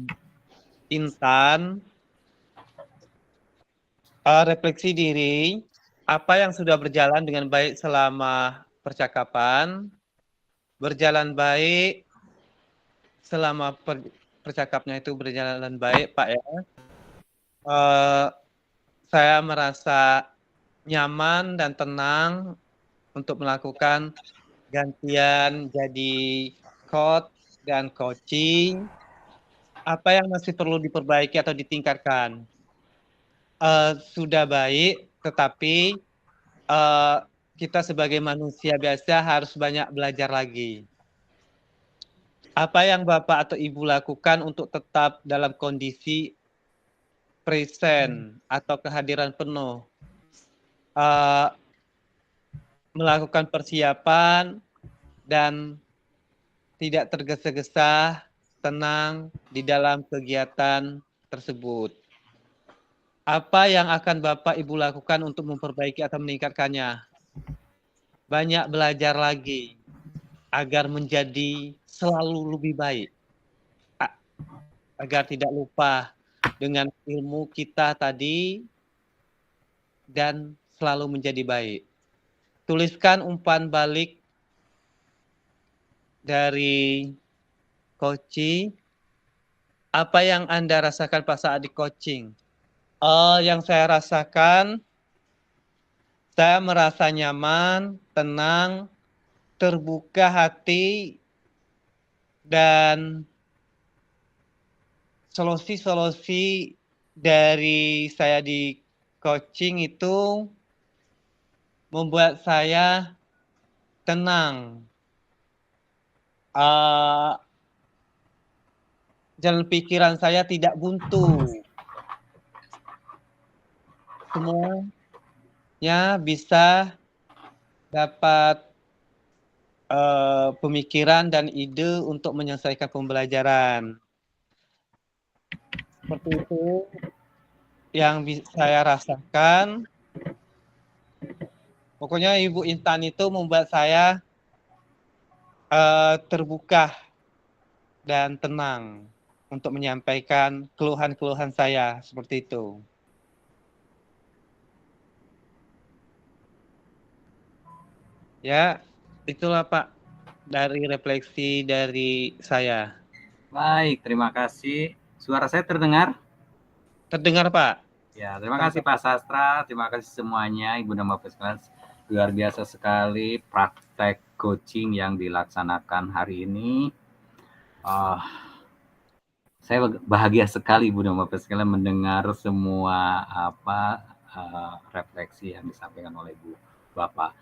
Intan. Refleksi diri, apa yang sudah berjalan dengan baik selama percakapan, berjalan baik selama percakapannya itu berjalan baik, Pak ya. Saya merasa nyaman dan tenang untuk melakukan gantian jadi coach dan coaching. Apa yang masih perlu diperbaiki atau ditingkatkan? Sudah baik, tetapi kita sebagai manusia biasa harus banyak belajar lagi. Apa yang Bapak atau Ibu lakukan untuk tetap dalam kondisi present atau kehadiran penuh? Melakukan persiapan dan tidak tergesa-gesa, tenang di dalam kegiatan tersebut. Apa yang akan Bapak Ibu lakukan untuk memperbaiki atau meningkatkannya? Banyak belajar lagi agar menjadi selalu lebih baik. Agar tidak lupa dengan ilmu kita tadi dan selalu menjadi baik. Tuliskan umpan balik dari coaching. Apa yang Anda rasakan pas saat di coaching? Yang saya rasakan, saya merasa nyaman, tenang, terbuka hati, dan solusi-solusi dari saya di coaching itu membuat saya tenang. Jalan pikiran saya tidak buntu. Semuanya bisa dapat pemikiran dan ide untuk menyelesaikan pembelajaran. Seperti itu yang saya rasakan. Pokoknya Ibu Intan itu membuat saya terbuka dan tenang untuk menyampaikan keluhan-keluhan saya seperti itu. Ya, itulah Pak dari refleksi dari saya. Baik, terima kasih. Suara saya terdengar? Terdengar Pak. Ya, terima kasih Pak Sastra, terima kasih semuanya Ibu dan Bapak sekalian. Luar biasa sekali praktek coaching yang dilaksanakan hari ini. Saya bahagia sekali Ibu dan Bapak sekalian mendengar semua refleksi yang disampaikan oleh Ibu Bapak.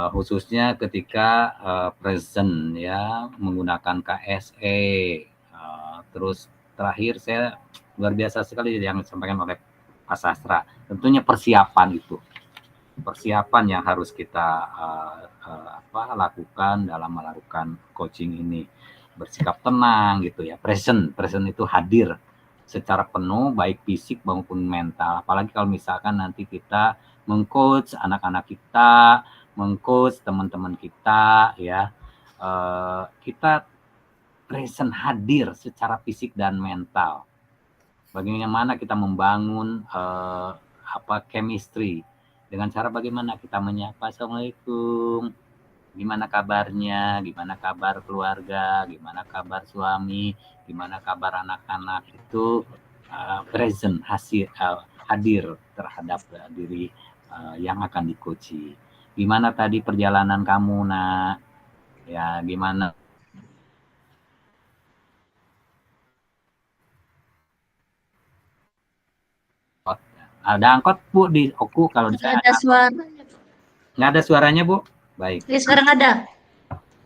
Khususnya ketika present ya, menggunakan KSE. Terus terakhir saya luar biasa sekali yang disampaikan oleh Pak Sastra. Tentunya persiapan itu. Persiapan yang harus kita lakukan dalam melakukan coaching ini. Bersikap tenang gitu ya. Present itu hadir secara penuh baik fisik maupun mental. Apalagi kalau misalkan nanti kita meng-coach anak-anak kita, meng-coach teman-teman kita ya. Kita present hadir secara fisik dan mental. Bagaimana kita membangun chemistry Dengan cara bagaimana kita menyapa, Assalamualaikum, gimana kabarnya, gimana kabar keluarga, gimana kabar suami, gimana kabar anak-anak, itu present, hadir terhadap diri yang akan di-coaching. Gimana tadi perjalanan kamu, Nak? Ya, gimana? Ada angkot, Bu, di Oku kalau di Nggak ada suara. Nggak ada suaranya, Bu? Baik. Ini sekarang ada.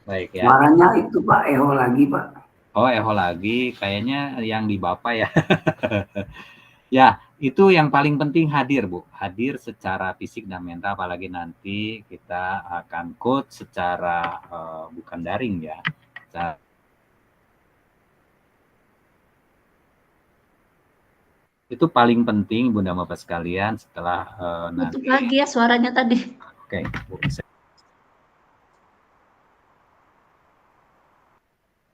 Baik ya. Suaranya itu Pak, eho lagi Pak. Oh, eho lagi. Kayaknya yang di Bapak ya. Ya, itu yang paling penting hadir, Bu. Hadir secara fisik dan mental, apalagi nanti kita akan coach secara bukan daring ya. Itu paling penting, Bunda Bapak sekalian, setelah nanti. Tutup lagi ya suaranya tadi. Oke, Bu.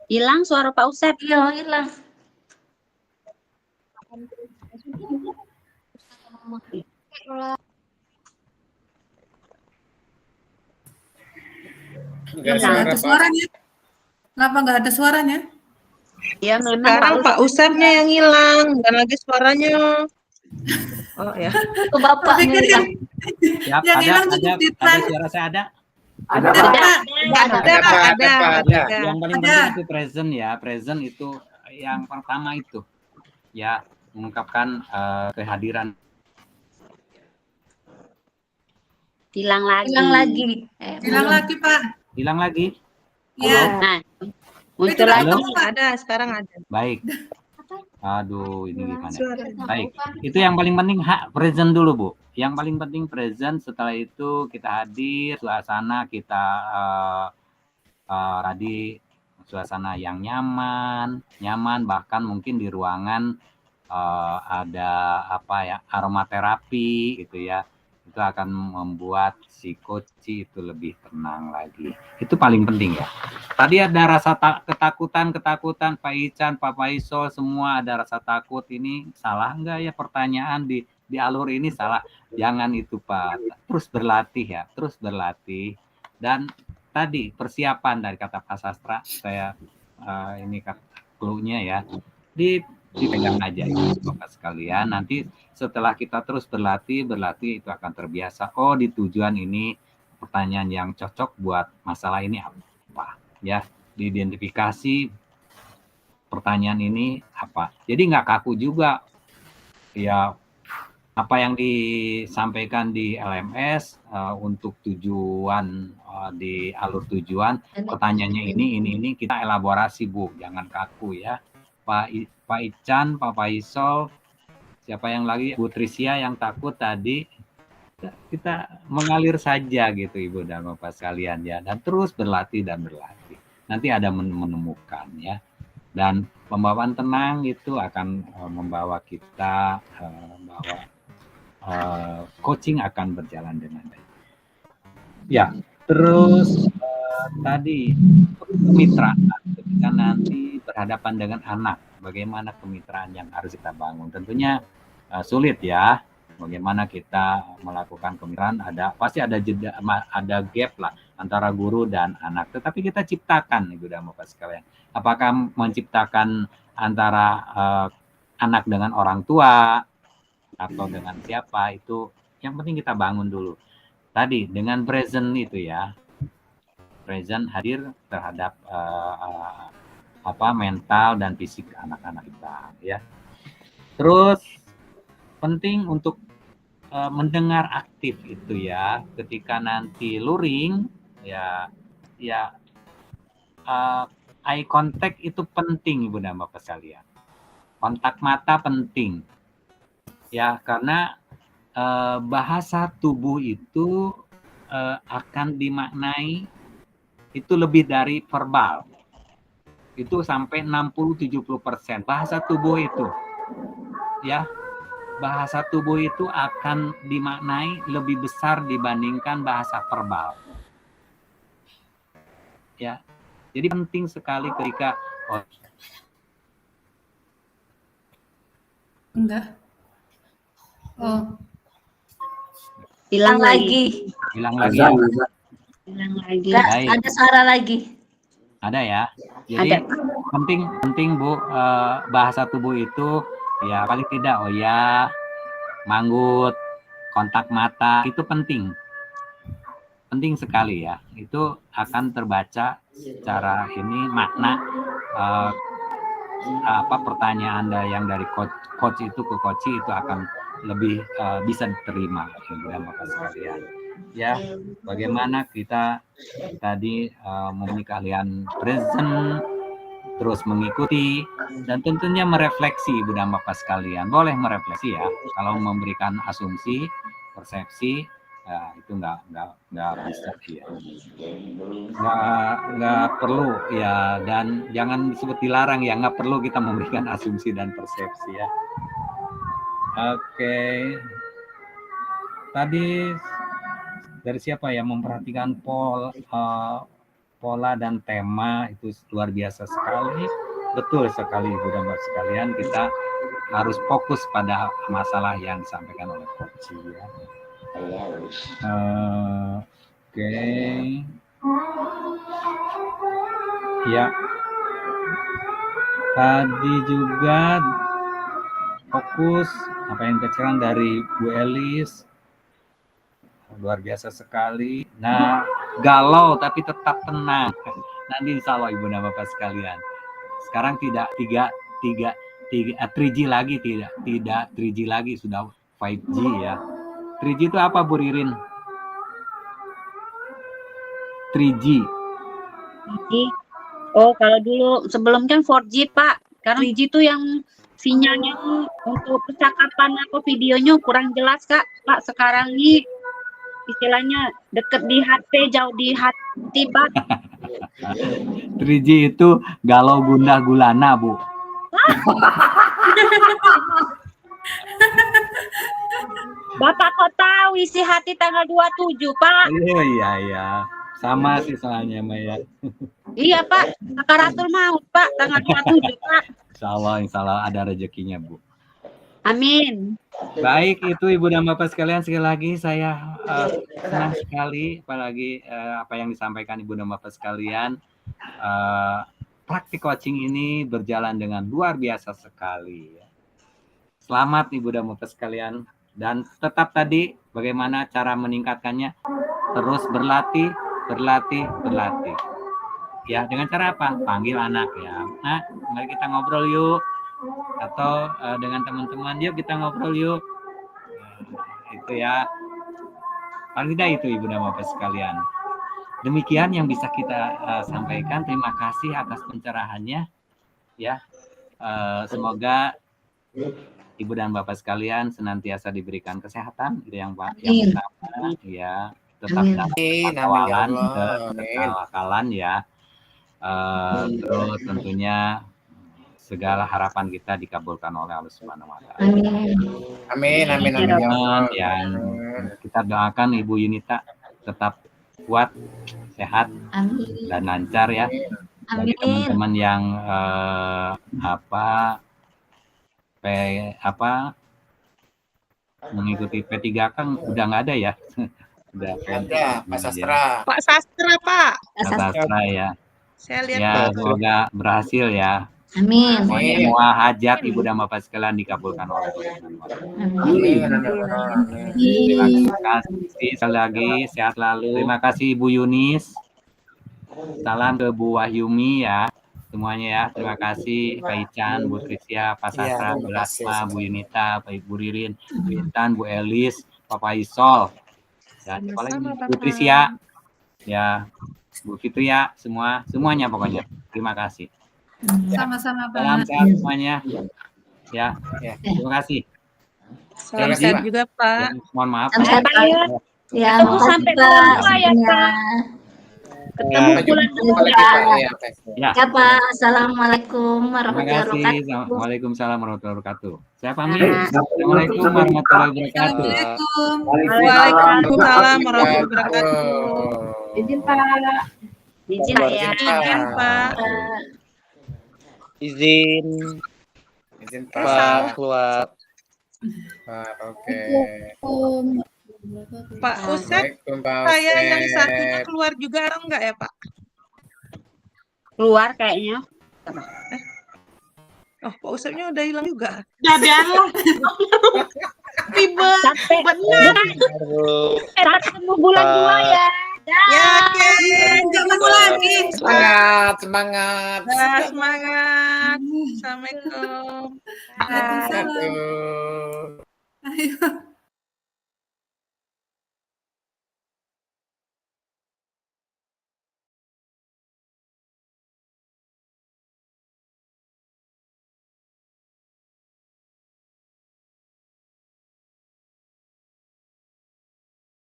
Hilang suara Pak Usep. Iya, hilang. Nggak ada suaranya. Kenapa nggak ada suaranya? Ya memang Sekarang Pak Usepnya yang hilang, dan lagi suaranya. Oh ya. Itu bapaknya ya. Siap, Yang hilang cukup ada Ditlan. suara saya ada? Ada Pak. Ada. Yang paling penting itu present ya. Present itu yang pertama itu. Ya, mengungkapkan kehadiran. Hilang lagi. Hilang lagi. Hilang lagi Pak. Hilang lagi? Iya. Nah, muncul lagi. Ada, sekarang ada. Baik. Aduh, ini gimana? Suara. Baik, itu yang paling penting present dulu, Bu. Yang paling penting present, setelah itu kita hadir, suasana kita tadi suasana yang nyaman, bahkan mungkin di ruangan ada apa ya, aromaterapi gitu ya. Itu akan membuat si coach itu lebih tenang lagi. Itu paling penting ya. Tadi ada rasa ketakutan Pak Ican, Pak Faisal, semua ada rasa takut. Ini salah enggak ya pertanyaan di alur ini? Salah. Jangan itu Pak. Terus berlatih ya, terus berlatih. Dan tadi persiapan dari kata Pak Sastra, saya ini clue-nya ya. Dipegang aja itu Bapak sekalian. Nanti setelah kita terus berlatih itu akan terbiasa. Oh, di tujuan ini pertanyaan yang cocok buat masalah ini apa? Ya, diidentifikasi pertanyaan ini apa. Jadi nggak kaku juga. Ya, apa yang disampaikan di LMS untuk tujuan di alur tujuan, pertanyaannya ini kita elaborasi, Bu. Jangan kaku ya. Pak Ican, Pak Faisal, siapa yang lagi? Bu Trisia yang takut tadi. Kita mengalir saja gitu Ibu dan Bapak sekalian ya, dan terus berlatih. Nanti ada menemukan ya, dan pembawaan tenang itu akan membawa kita bahwa coaching akan berjalan dengan baik. Ya, terus tadi kemitraan ketika nanti berhadapan dengan anak, bagaimana kemitraan yang harus kita bangun? Tentunya sulit ya. Bagaimana kita melakukan kemitraan, pasti ada jeda, ada gap lah antara guru dan anak. Tetapi kita ciptakan, Ibu dan Bapak sekalian. Apakah menciptakan antara anak dengan orang tua atau dengan siapa, itu yang penting kita bangun dulu. Tadi dengan present itu ya, present hadir terhadap mental dan fisik anak-anak kita ya. Terus penting untuk mendengar aktif itu ya, ketika nanti luring ya eye contact itu penting Ibu dan Bapak sekalian. Kontak mata penting ya, karena bahasa tubuh itu akan dimaknai itu lebih dari verbal. Itu sampai 60-70% bahasa tubuh itu ya. Bahasa tubuh itu akan dimaknai lebih besar dibandingkan bahasa verbal. Ya. Jadi penting sekali ketika Enggak. Oh. Hilang lagi. Hilang lagi. Azan, Ya? azan. Hilang lagi. Enggak, Baik. ada suara lagi. Ada ya. Jadi Ada. penting Bu, bahasa tubuh itu ya paling tidak oh ya, manggut, kontak mata itu penting. Penting sekali ya. Itu akan terbaca secara ini makna pertanyaan yang dari coach itu ke coach itu akan lebih bisa diterima ya Bapak sekalian. Ya, bagaimana kita tadi memiliki keahlian present, terus mengikuti dan tentunya merefleksi Ibu dan Bapak sekalian. Boleh merefleksi ya. Kalau memberikan asumsi, persepsi, ya, itu nggak bisa ya. Nggak perlu ya, dan jangan disebut dilarang ya, nggak perlu kita memberikan asumsi dan persepsi ya. Oke. Tadi dari siapa ya, memperhatikan pola dan tema itu luar biasa sekali. Betul sekali Ibu dan Bapak sekalian, kita harus fokus pada masalah yang disampaikan oleh coach ya. Oke. Ya. Tadi juga fokus apa yang kecerahan dari Bu Elis. Luar biasa sekali. Nah, galau tapi tetap tenang. Nanti insya Allah Ibu dan Bapak sekalian. Sekarang tidak 3G lagi, tidak 3G lagi, sudah 5G ya. 3G itu apa Bu Ririn? 3G. Oh, kalau dulu sebelum kan 4G Pak. Sekarang 3G itu yang sinyalnya untuk percakapan atau videonya kurang jelas Kak. Pak sekarang ini istilahnya deket di HP, jauh di hati Pak. 3G itu galau gundah gulana Bu. Bapak kok tahu isi hati tanggal 27 Pak? Oh iya. Sama sih soalnya Maya. Iya Pak, Sakaratul Maut Pak, tanggal 27 Pak. Insya Allah ada rezekinya Bu. Amin. Baik, itu Ibu dan Bapak sekalian, sekali lagi saya senang sekali apalagi apa yang disampaikan Ibu dan Bapak sekalian. Praktik coaching ini berjalan dengan luar biasa sekali. Selamat Ibu dan Bapak sekalian, dan tetap tadi bagaimana cara meningkatkannya, terus berlatih. Ya, dengan cara apa? Panggil anak ya. Nah, mari kita ngobrol yuk. Atau dengan teman-teman, yuk kita ngobrol yuk. Itu ya. Paling tidak itu Ibu dan Bapak sekalian. Demikian yang bisa kita sampaikan. Terima kasih atas pencerahannya. Ya, semoga Ibu dan Bapak sekalian senantiasa diberikan kesehatan. Itu yang pertama. Ya, tetap tawakalan ya. Terus tentunya segala harapan kita dikabulkan oleh Allah Subhanahu wa Ta'ala. Amin. Yang kita doakan Ibu Yunita tetap kuat, sehat, dan lancar ya. Bagi teman-teman yang mengikuti P3 kan udah nggak ada ya. Udah ada Pak Sastra. Pak Sastra Pak. Pak Sastra ya. Saya lihat ya, semoga berhasil ya. Amin. Semua hajat Ibu dan Bapak sekalian dikabulkan oleh Allah. Terima kasih sekali lagi, sehat selalu. Terima kasih Ibu Yunis. Salam ke Bu Wahyumi ya, semuanya ya. Terima kasih Pak Ican, Bu Trisya, Pak Sastra, Bu Lasma, Bu Yunita, Pak Ibu Ririn, Bu Intan, Bu Elis, Pak Isol, dan Bu Trisya, ya, Bu Fitria, semuanya pokoknya. Terima kasih. Sama-sama Pak. Salam sehat semuanya. Ya, terima kasih. Salam sehat juga Pak. Ya, mohon maaf. Ya, sampai jumpa ya Pak. Ketemu bulan depan. Ya. Pak. Assalamualaikum Terima warahmatullahi kasih. wabarakatuh. Waalaikumsalam warahmatullahi wabarakatuh. Saya pamit. Assalamualaikum warahmatullahi wabarakatuh. Waalaikumsalam warahmatullahi wabarakatuh. Izin Pak. Izin ya. Izin Pak. Izin Izin Pak keluar. Oke. Pak Usep, Assalamualaikum Pak saya yang satunya Usep. keluar juga atau enggak ya Pak? Keluar kayaknya. Oh, Pak Usepnya udah hilang juga. Jadilah. Ribet. Sampai Benar. ketemu bulan 2 ya. Ya, oke. Ketemu lagi. Semangat, semangat. Dah, semangat. Assalamualaikum. Waalaikumsalam. Aduh. Ayo.